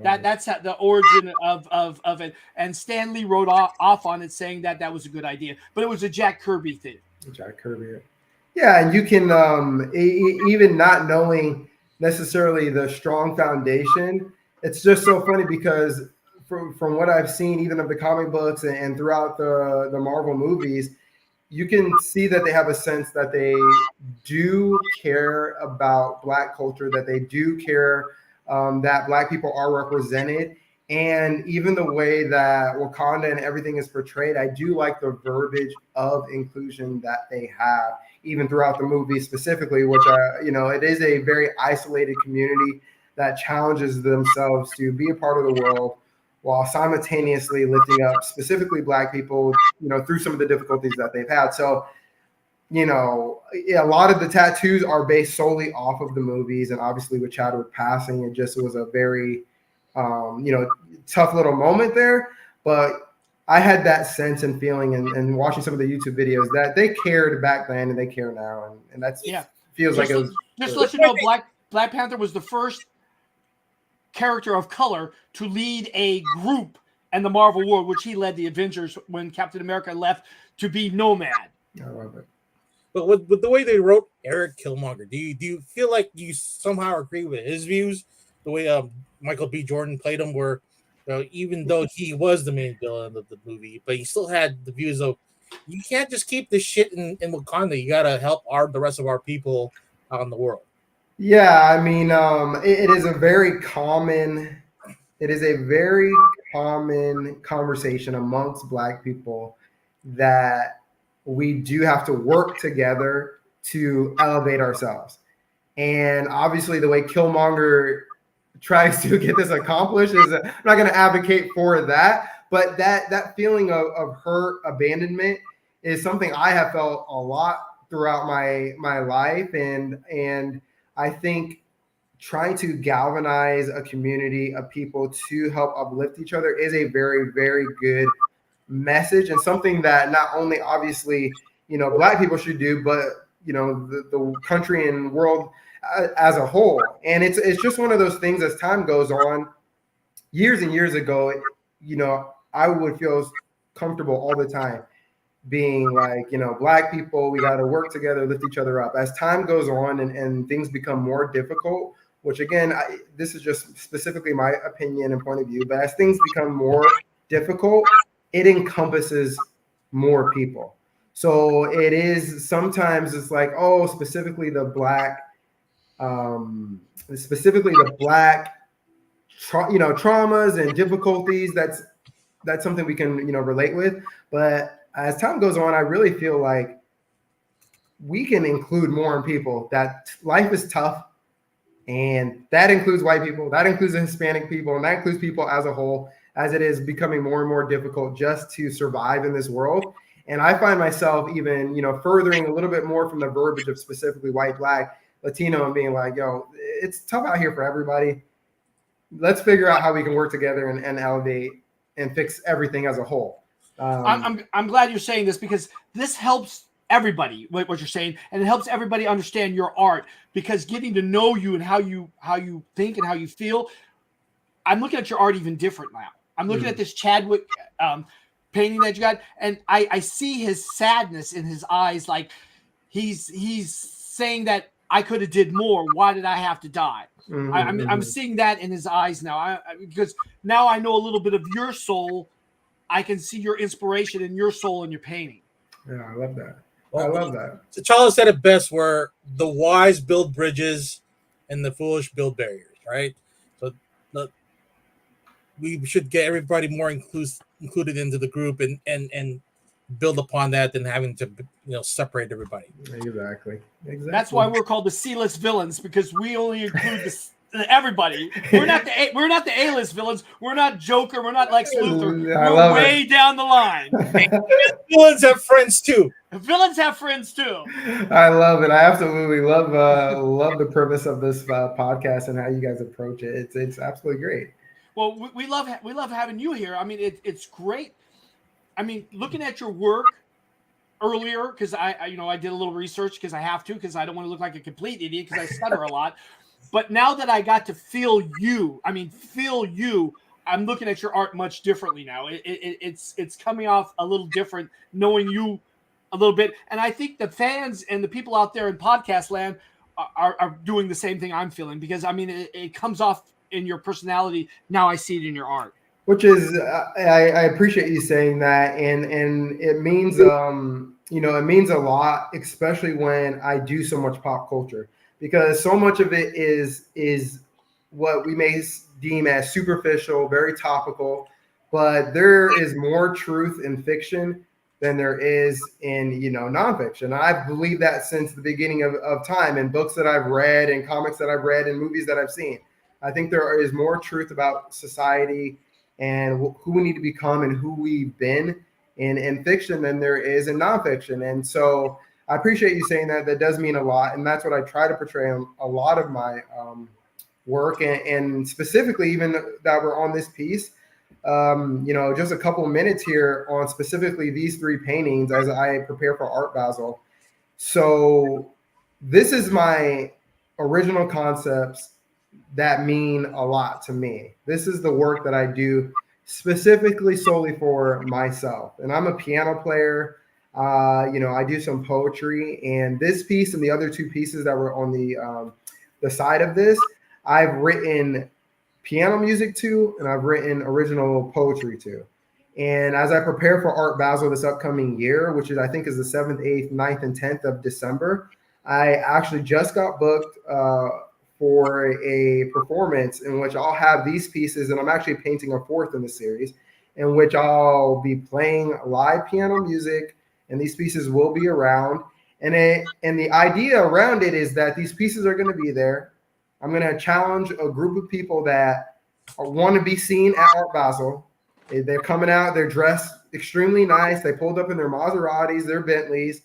That's the origin of it. And Stan Lee wrote off on it, saying that was a good idea, but it was a Jack Kirby thing. Jack Kirby. Yeah, and you can even not knowing necessarily the strong foundation, it's just so funny because from what I've seen, even of the comic books and throughout the Marvel movies, you can see that they have a sense that they do care about Black culture, that they do care that Black people are represented. And even the way that Wakanda and everything is portrayed, I do like the verbiage of inclusion that they have, even throughout the movie specifically, which, it is a very isolated community that challenges themselves to be a part of the world while simultaneously lifting up specifically Black people, through some of the difficulties that they've had. So, a lot of the tattoos are based solely off of the movies. And obviously with Chadwick passing, it was a very, tough little moment there. But I had that sense and feeling and watching some of the YouTube videos that they cared back then and they care now, and that's feels like it was. Just to let you know, Black Panther was the first character of color to lead a group in the Marvel world, which he led the Avengers when Captain America left to be Nomad. I love it. But with the way they wrote Eric Killmonger, do you feel like you somehow agree with his views? The way Michael B. Jordan played him, where even though he was the main villain of the movie, but he still had the views of you can't just keep this shit in Wakanda. You gotta help the rest of our people out in the world. Yeah, I mean, it is a very common conversation amongst Black people that we do have to work together to elevate ourselves. And obviously, the way Killmonger tries to get this accomplished is I'm not going to advocate for that, but that feeling of hurt, abandonment is something I have felt a lot throughout my life, and I think trying to galvanize a community of people to help uplift each other is a very, very good message, and something that not only obviously Black people should do, but the country and world as a whole. And it's just one of those things. As time goes on, years and years ago, I would feel comfortable all the time being like, Black people, we got to work together, lift each other up. As time goes on and things become more difficult, which again, this is just specifically my opinion and point of view, but as things become more difficult, it encompasses more people. So it is sometimes it's like, oh, specifically the Black traumas and difficulties. That's something we can relate with. But as time goes on, I really feel like we can include more people. That life is tough, and that includes white people, that includes the Hispanic people, and that includes people as a whole, as it is becoming more and more difficult just to survive in this world. And I find myself even furthering a little bit more from the verbiage of specifically white, Black, Latino, and being like, yo, it's tough out here for everybody. Let's figure out how we can work together and elevate and fix everything as a whole. I'm glad you're saying this, because this helps everybody, what you're saying, and it helps everybody understand your art, because getting to know you and how you think and how you feel. I'm looking at your art even different now. I'm looking at this Chadwick painting that you got, and I see his sadness in his eyes, like he's saying that I could have did more. Why did I have to die? I'm seeing that in his eyes now, because now I know a little bit of your soul. I can see your inspiration in your soul in your painting. Yeah, I love that. I love that. T'Challa said it best, where the wise build bridges and the foolish build barriers, right? So we should get everybody more included into the group and build upon that than having to separate everybody. Exactly. That's why we're called the C-list villains, because we only include everybody. We're not the A-list villains. We're not Joker. We're not Lex Luthor. We're way down the line. Villains have friends too. Villains have friends too. I love it. I absolutely love the purpose of this podcast and how you guys approach it. It's absolutely great. Well, we love having you here. I mean, it's great. I mean, looking at your work earlier, because I did a little research because I have to, because I don't want to look like a complete idiot because I stutter a lot. But now that I got to feel you, I'm looking at your art much differently now. It's coming off a little different, knowing you a little bit. And I think the fans and the people out there in podcast land are doing the same thing I'm feeling, because I mean, it comes off in your personality. Now I see it in your art. Which is, I appreciate you saying that. And it means, it means a lot, especially when I do so much pop culture, because so much of it is what we may deem as superficial, very topical, but there is more truth in fiction than there is in nonfiction. I believe that since the beginning of time, in books that I've read and comics that I've read and movies that I've seen. I think there is more truth about society and who we need to become and who we've been in fiction than there is in nonfiction. And so I appreciate you saying that. That does mean a lot. And that's what I try to portray in a lot of my work. And specifically, even that we're on this piece, just a couple minutes here on specifically these 3 paintings as I prepare for Art Basel. So this is my original concepts that mean a lot to me. This is the work that I do specifically solely for myself. And I'm a piano player. I do some poetry, and this piece and the other 2 pieces that were on the side of this, I've written piano music to, and I've written original poetry to. And as I prepare for Art Basel this upcoming year, which is I think is the 7th, 8th, 9th, and 10th of December, I actually just got booked for a performance in which I'll have these pieces, and I'm actually painting a 4th in the series, in which I'll be playing live piano music, and these pieces will be around. And the idea around it is that these pieces are going to be there. I'm going to challenge a group of people that want to be seen at Art Basel. They're coming out. They're dressed extremely nice. They pulled up in their Maseratis, their Bentleys.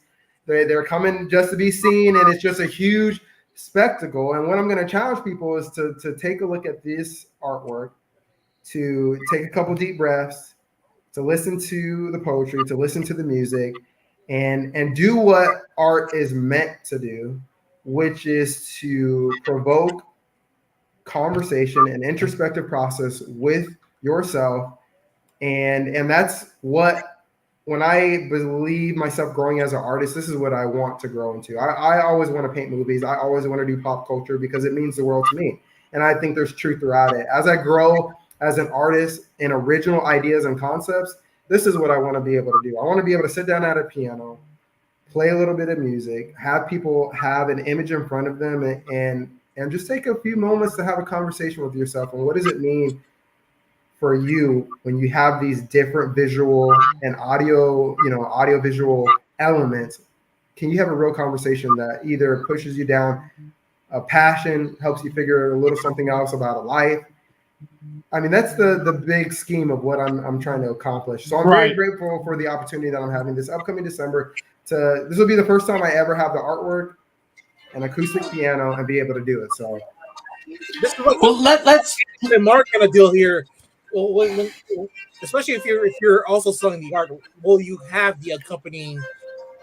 They're coming just to be seen, and it's just a huge spectacle. And what I'm going to challenge people is to take a look at this artwork, to take a couple deep breaths, to listen to the poetry, to listen to the music, and do what art is meant to do, which is to provoke conversation and introspective process with yourself. And that's what, when I believe myself growing as an artist, this is what I want to grow into. I always want to paint movies. I always want to do pop culture because it means the world to me. And I think there's truth throughout it. As I grow as an artist in original ideas and concepts, this is what I want to be able to do. I want to be able to sit down at a piano, play a little bit of music, have people have an image in front of them, and just take a few moments to have a conversation with yourself. And what does it mean for you when you have these different visual and audio visual elements? Can you have a real conversation that either pushes you down a passion, helps you figure a little something else about a life? I mean, that's the big scheme of what I'm trying to accomplish. So I'm very grateful for the opportunity that I'm having this upcoming December. This will be the first time I ever have the artwork, an acoustic piano, and be able to do it. So this is what, Well, let's Mark gonna deal here. Well, especially if you're also selling the art, will you have the accompanying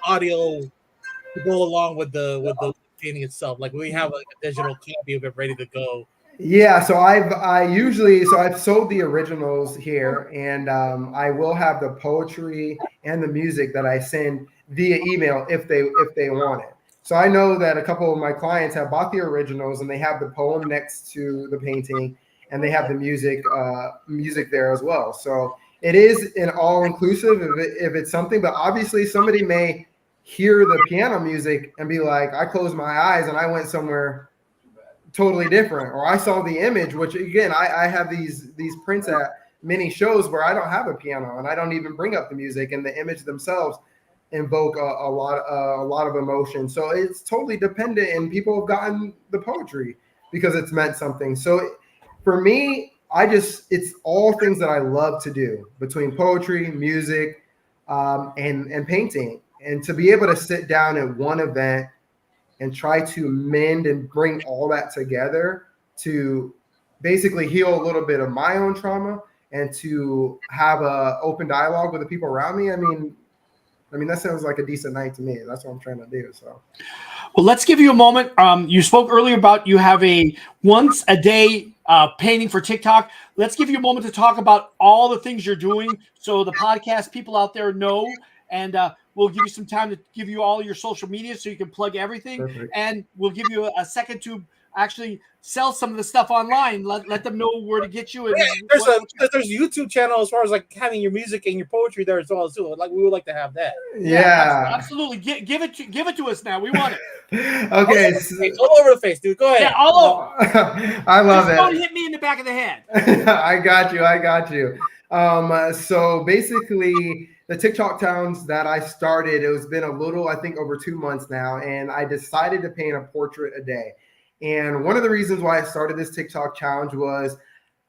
audio to go along with the painting itself? Like, we have like a digital copy of it ready to go. yeah, so I've sold the originals here, and I will have the poetry and the music that I send via email if they want it. So I know that a couple of my clients have bought the originals, and they have the poem next to the painting, and they have the music there as well. So it is an all inclusive if it's something, but obviously somebody may hear the piano music and be like, I closed my eyes and I went somewhere totally different, or I saw the image, which again, I have these prints at many shows where I don't have a piano and I don't even bring up the music, and the image themselves invoke a lot of emotion. So it's totally dependent, and people have gotten the poetry because it's meant something. So for me, it's all things that I love to do, between poetry, music, and painting, and to be able to sit down at one event and try to mend and bring all that together to basically heal a little bit of my own trauma and to have a open dialogue with the people around me. I mean, that sounds like a decent night to me. That's what I'm trying to do. So, well, let's give you a moment. You spoke earlier about you have a once a day painting for TikTok. Let's give you a moment to talk about all the things you're doing, so the podcast people out there know. And we'll give you some time to give you all your social media so you can plug everything. Perfect. And we'll give you a second to actually sell some of the stuff online. Let them know where to get you. And There's a YouTube channel as far as like having your music and your poetry there as well too. Like, we would like to have that. Yeah, absolutely. Give it to us now. We want it. Okay, all over the face, dude. Go ahead. Yeah, all over. I love Just it. don't hit me in the back of the head. I got you. So basically, the TikTok towns that I started, it's been a little, I think, over 2 months now, and I decided to paint a portrait a day. And one of the reasons why I started this TikTok challenge was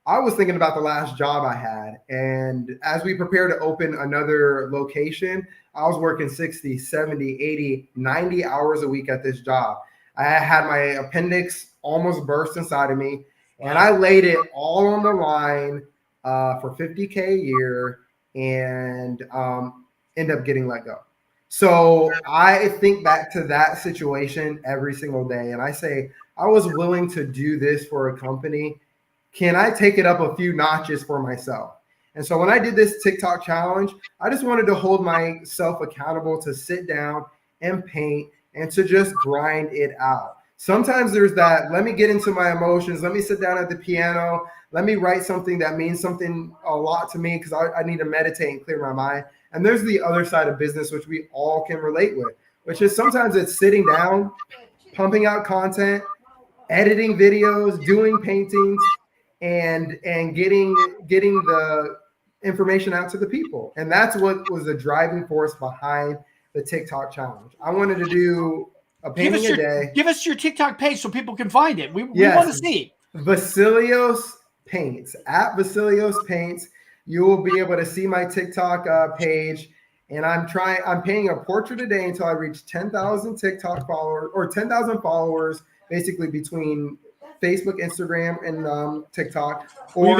I was thinking about the last job I had. And as we prepare to open another location, I was working 60, 70, 80, 90 hours a week at this job. I had my appendix almost burst inside of me, and I laid it all on the line for $50K a year and end up getting let go. So I think back to that situation every single day, and I say, I was willing to do this for a company. Can I take it up a few notches for myself? And so when I did this TikTok challenge, I just wanted to hold myself accountable to sit down and paint and to just grind it out. Sometimes there's that, let me get into my emotions. Let me sit down at the piano. Let me write something that means something a lot to me because I need to meditate and clear my mind. And there's the other side of business, which we all can relate with, which is sometimes it's sitting down, pumping out content, editing videos, doing paintings, and getting the information out to the people. And that's what was the driving force behind the TikTok challenge. I wanted to do a painting a day. Give us your TikTok page so people can find it. We want to see. Vasilios Paints, at Vasilios Paints. You will be able to see my TikTok page. And I'm painting a portrait a day until I reach 10,000 TikTok followers or 10,000 followers, basically between Facebook, Instagram, and TikTok. Or you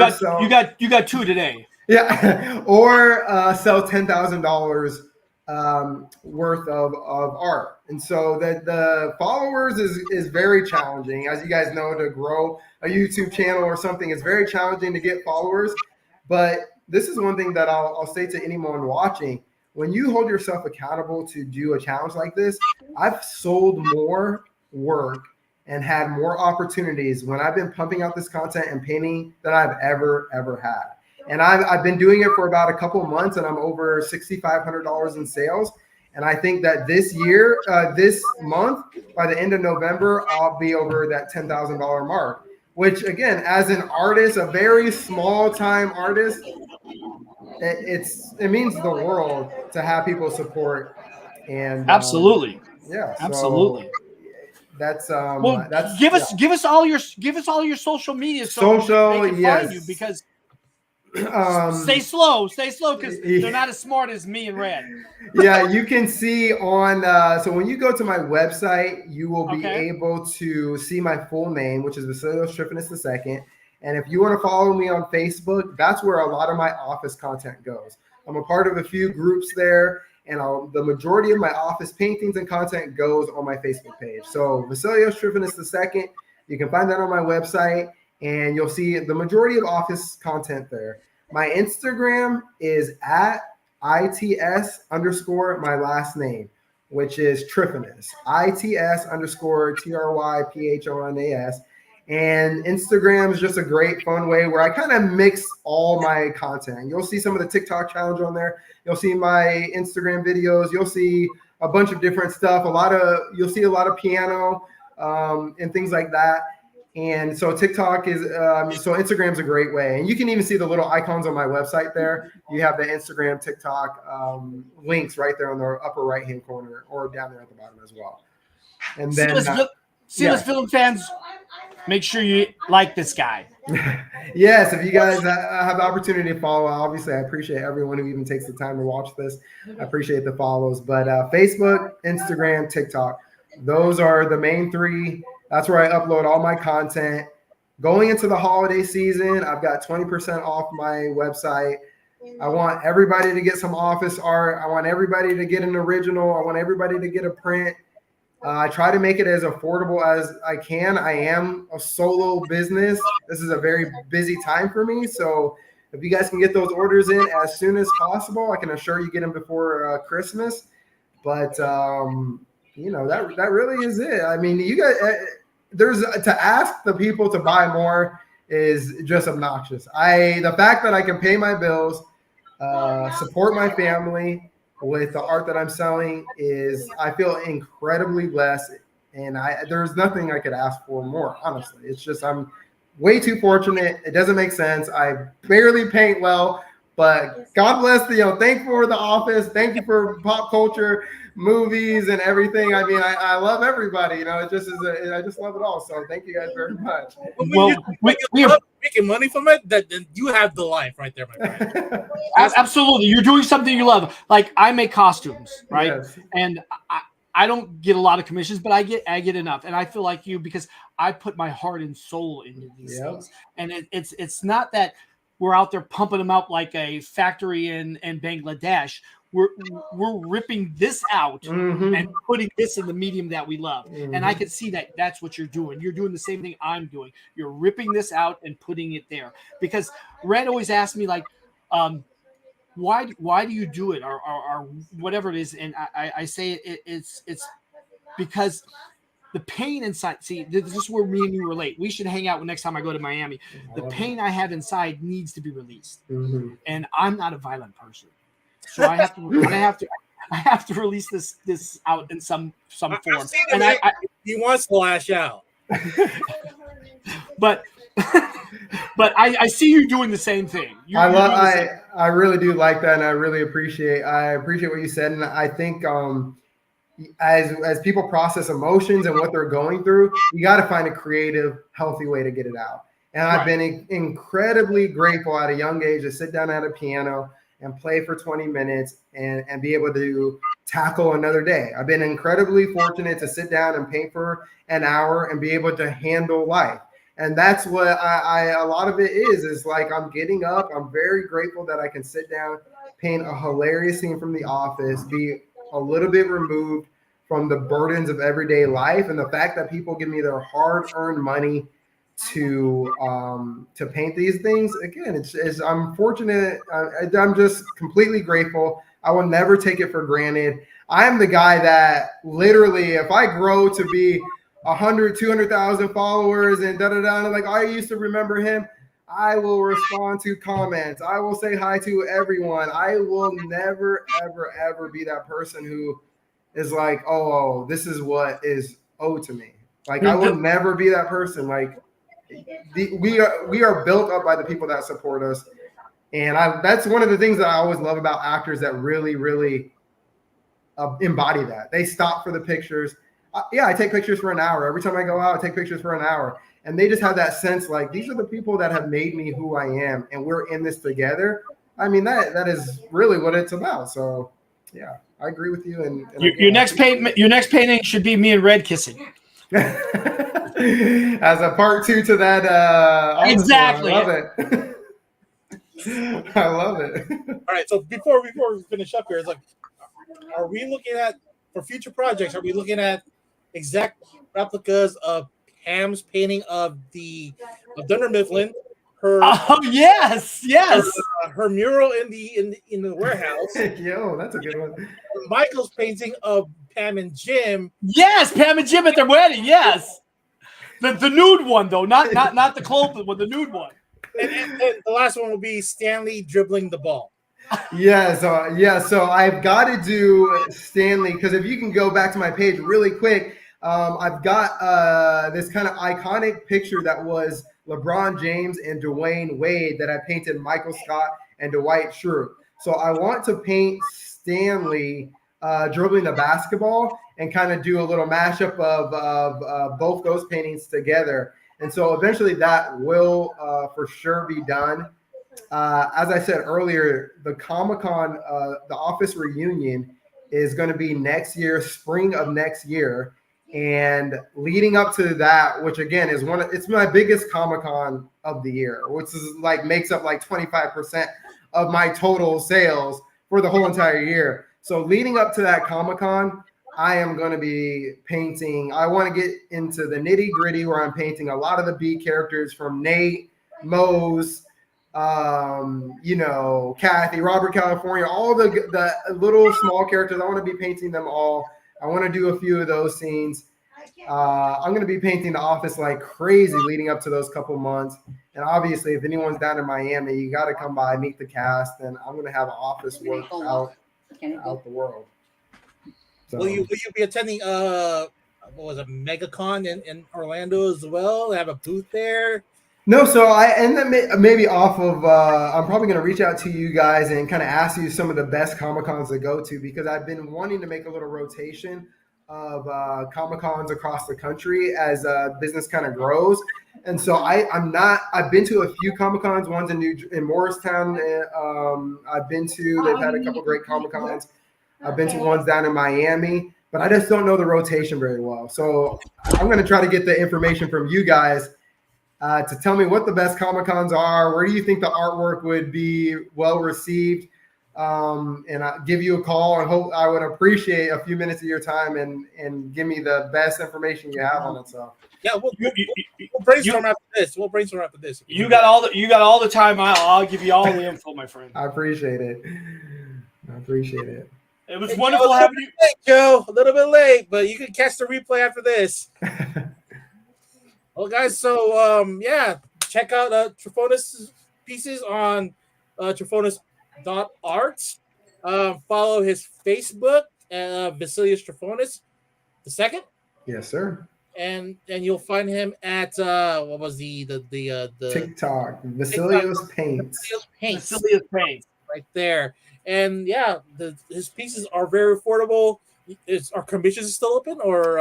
got 2 today. Yeah, or sell $10,000 worth of art. And so that the followers is very challenging. As you guys know, to grow a YouTube channel or something is very challenging to get followers. But this is one thing that I'll say to anyone watching. When you hold yourself accountable to do a challenge like this, I've sold more work and had more opportunities when I've been pumping out this content and painting than I've ever had. And I've been doing it for about a couple of months, and I'm over $6,500 in sales. And I think that this year, this month, by the end of November, I'll be over that $10,000 mark, which again, as an artist, a very small time artist, it means the world to have people support. And absolutely. Absolutely. That's give us all your social media so they can find you, because stay slow because they're not as smart as me and Red. Yeah, you can see on so when you go to my website, you will be able to see my full name, which is Vasilios Tryphonas II. And if you want to follow me on Facebook, that's where a lot of my office content goes. I'm a part of a few groups there, and the majority of my office paintings and content goes on my Facebook page. So Vasilios Tryphonas II, you can find that on my website, and you'll see the majority of office content there. My Instagram is at ITS_ my last name, which is Tryphonas, ITS_TRYPHONAS. And Instagram is just a great fun way where I kind of mix all my content. You'll see some of the TikTok challenge on there. You'll see my Instagram videos. You'll see a bunch of different stuff. You'll see a lot of piano and things like that. And so TikTok is, so Instagram's a great way. And you can even see the little icons on my website there. You have the Instagram, TikTok links right there on the upper right-hand corner or down there at the bottom as well. And then Silas Film fans, make sure you like this guy. Yes, if you guys have the opportunity to follow, obviously I appreciate everyone who even takes the time to watch this. I appreciate the follows. But Facebook, Instagram, TikTok, those are the main 3. That's where I upload all my content. Going into the holiday season, I've got 20% off my website. I want everybody to get some office art. I want everybody to get an original. I want everybody to get a print. I try to make it as affordable as I can. I am a solo business. This is a very busy time for me. So if you guys can get those orders in as soon as possible, I can assure you get them before Christmas. But, that really is it. I mean, you guys, to ask the people to buy more is just obnoxious. The fact that I can pay my bills, support my family with the art that I'm selling I feel incredibly blessed, and there's nothing I could ask for more, honestly. It's just, I'm way too fortunate. It doesn't make sense. I barely paint well, but God bless thank you for The Office. Thank you for pop culture, movies, and everything. I mean, I love everybody, it just is, I just love it all. So thank you guys very much. Well, we're making money from it, then you have the life right there, my friend. Absolutely. You're doing something you love. Like, I make costumes, right? Yes. And I don't get a lot of commissions, but I get enough. And I feel like you, because I put my heart and soul into these things. And it's not that we're out there pumping them out like a factory in Bangladesh. We're ripping this out and putting this in the medium that we love. And I can see that that's what you're doing. You're doing the same thing I'm doing. You're ripping this out and putting it there. Because Red always asks me, like, why do you do it, or whatever it is? And I say it's because the pain inside. See, this is where me and you relate. We should hang out next time I go to Miami. The pain I have inside needs to be released, and I'm not a violent person. So I have to release this out in some form. And he wants to lash out. but I see you doing the same thing. I really do like that, and I really appreciate what you said. And I think as people process emotions and what they're going through, you got to find a creative, healthy way to get it out. And I've been incredibly grateful at a young age to sit down at a piano and play for 20 minutes and be able to tackle another day. I've been incredibly fortunate to sit down and paint for an hour and be able to handle life. And that's what a lot of it is like I'm getting up. I'm very grateful that I can sit down, paint a hilarious scene from The Office, be a little bit removed from the burdens of everyday life. And the fact that people give me their hard-earned money to paint these things, again, it's I'm fortunate. I'm just completely grateful. I will never take it for granted. I am the guy that literally, if I grow to be 100, 200,000 followers and like I used to remember him, I will respond to comments. I will say hi to everyone. I will never, ever, ever be that person who is like, oh, this is what is owed to me. Like I will never be that person. Like we are built up by the people that support us. And that's one of the things that I always love about actors that really, really embody that. They stop for the pictures. I take pictures for an hour. Every time I go out, I take pictures for an hour. And they just have that sense like these are the people that have made me who I am, and we're in this together. I mean, that is really what it's about. So, yeah, I agree with you. And your next painting should be me and Red kissing. As a part 2 to that. Exactly. I love it. I love it. All right. So before we finish up here, it's like, are we looking at for future projects? Are we looking at exact replicas of Pam's painting of Dunder Mifflin? Yes. Her mural in the warehouse. Yo, that's a good one. Michael's painting of Pam and Jim. Yes, Pam and Jim at their wedding. Yes, the nude one though, not the clothed one, the nude one. And the last one will be Stanley dribbling the ball. So I've got to do Stanley, because if you can go back to my page really quick, I've got this kind of iconic picture that was LeBron James and Dwayne Wade that I painted Michael Scott and Dwight Schrute. So I want to paint Stanley dribbling the basketball and kind of do a little mashup of both those paintings together. And so eventually that will for sure be done. As I said earlier, the Comic-Con, the Office reunion is going to be next year, spring of next year. And leading up to that, which again is it's my biggest Comic-Con of the year, which is like makes up like 25% of my total sales for the whole entire year. So leading up to that Comic-Con, I am going to be painting. I want to get into the nitty gritty where I'm painting a lot of the B characters from Nate, Mose, Kathy, Robert California, all the little small characters. I want to be painting them all. I want to do a few of those scenes. I'm going to be painting The Office like crazy leading up to those couple months. And obviously, if anyone's down in Miami, you got to come by, meet the cast, and I'm going to have Office work out the world. So, will you be attending MegaCon in Orlando as well? Have a booth there? No, so maybe off of I'm probably going to reach out to you guys and kind of ask you some of the best Comic-Cons to go to, because I've been wanting to make a little rotation of Comic-Cons across the country as business kind of grows. And so I've been to a few Comic-Cons, one's in Morristown. They've had a couple great Comic-Cons. I've been to ones down in Miami, but I just don't know the rotation very well. So I'm going to try to get the information from you guys to tell me what the best Comic-Cons are. Where do you think the artwork would be well received? And I give you a call, and hope I would appreciate a few minutes of your time and give me the best information you have on it. So yeah, we'll brainstorm after this. We'll brainstorm after this. You got all the time. I'll give you all the info, my friend. I appreciate it. It was wonderful having you, Joe. A little bit late, but you can catch the replay after this. Well, guys, so check out Tryphonas pieces on Tryphonas.art. Follow his Facebook, Vasilius Tryphonas II. Yes, sir. And you'll find him at what was the TikTok, Vasilius Paints. Vasilius Paints, right there. And yeah, his pieces are very affordable. Are commissions still open, or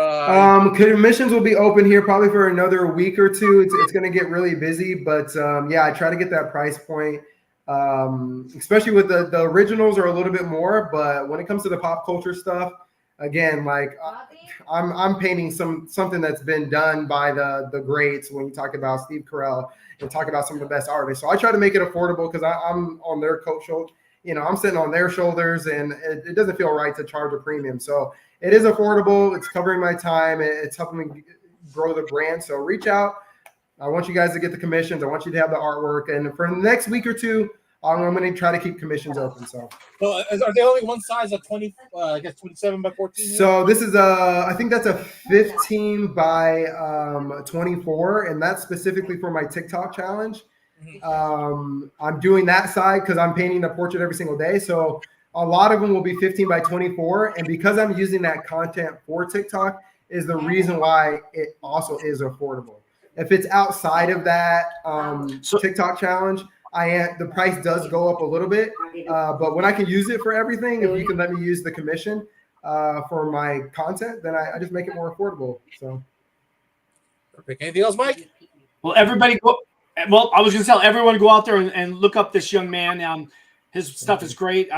commissions will be open here probably for another week or two. It's going to get really busy, but I try to get that price point, especially with the originals are a little bit more, but when it comes to the pop culture stuff, again, like I'm painting something that's been done by the greats. When you talk about Steve Carell and talk about some of the best artists, so I try to make it affordable because I'm on their coat shoulder. I'm sitting on their shoulders, and it doesn't feel right to charge a premium. So it is affordable. It's covering my time. It's helping me grow the brand. So reach out. I want you guys to get the commissions. I want you to have the artwork. And for the next week or two, I'm going to try to keep commissions open. So, well, are they only one size of 20? I guess 27 by 14. So this is I think that's a 15 by 24, and that's specifically for my TikTok challenge. I'm doing that side because I'm painting the portrait every single day. So a lot of them will be 15 by 24. And because I'm using that content for TikTok is the reason why it also is affordable. If it's outside of that TikTok challenge, the price does go up a little bit. But when I can use it for everything, if you can let me use the commission for my content, then I just make it more affordable. So perfect. Anything else, Mike? Well, everybody go. Well, I was going to tell everyone go out there and look up this young man. His stuff is great.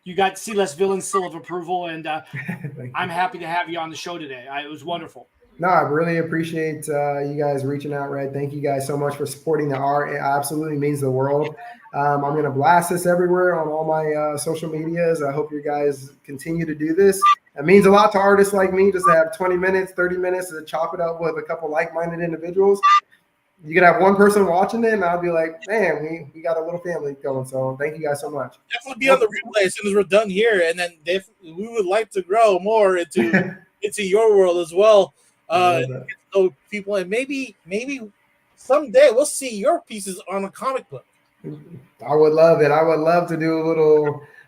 You got C-less villain seal of approval, and I'm happy to have you on the show today. It was wonderful. No, I really appreciate you guys reaching out, Red. Thank you guys so much for supporting the art. It absolutely means the world. I'm going to blast this everywhere on all my social medias. I hope you guys continue to do this. It means a lot to artists like me just to have 20 minutes, 30 minutes to chop it up with a couple like-minded individuals. You could have one person watching it, and I'll be like, man, we got a little family going. So thank you guys so much. Definitely be on the replay as soon as we're done here. And then we would like to grow more into your world as well. So people, and maybe someday we'll see your pieces on a comic book. I would love it. I would love to do a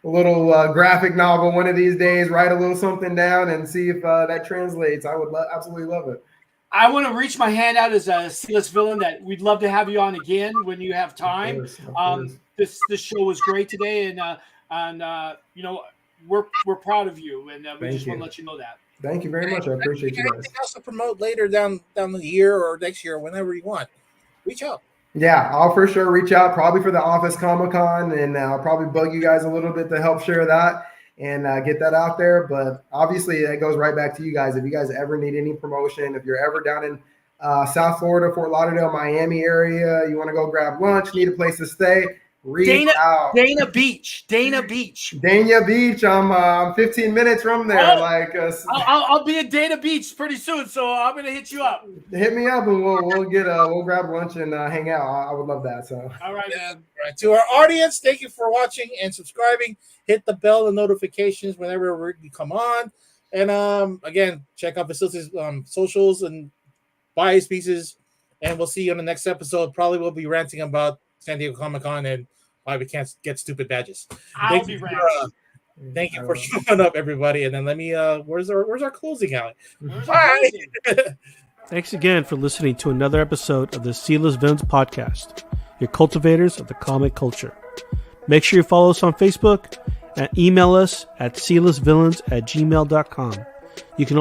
little graphic novel one of these days, write a little something down and see if that translates. I would absolutely love it. I want to reach my hand out as a C-list villain that we'd love to have you on again when you have time. Of course. This show was great today, and we're proud of you, and we just want to let you know that. Thank you very much. I appreciate you guys. Anything else to promote later down the year or next year, whenever you want, reach out. Yeah, I'll for sure reach out probably for the Office Comic-Con, and I'll probably bug you guys a little bit to help share that and get that out there. But obviously that goes right back to you guys. If you guys ever need any promotion, if you're ever down in South Florida, Fort Lauderdale, Miami area, you want to go grab lunch, need a place to stay, reach out. Dana Beach. I'm 15 minutes from there. I'll be at Dana Beach pretty soon, so I'm gonna hit you up. Hit me up, and we'll grab lunch and hang out. I would love that. So all right, man. All right, to our audience, thank you for watching and subscribing. Hit the bell and notifications whenever we come on. And again, check out Vasilius' socials and buy his pieces. And we'll see you on the next episode. Probably we'll be ranting about San Diego Comic-Con and why we can't get stupid badges. I'll be ranting. Thank you for showing up, everybody. And then let me where's our closing, Allie? Bye. Thanks again for listening to another episode of the C-less Villains podcast, your cultivators of the comic culture. Make sure you follow us on Facebook and email us at clessvillains@gmail.com. You can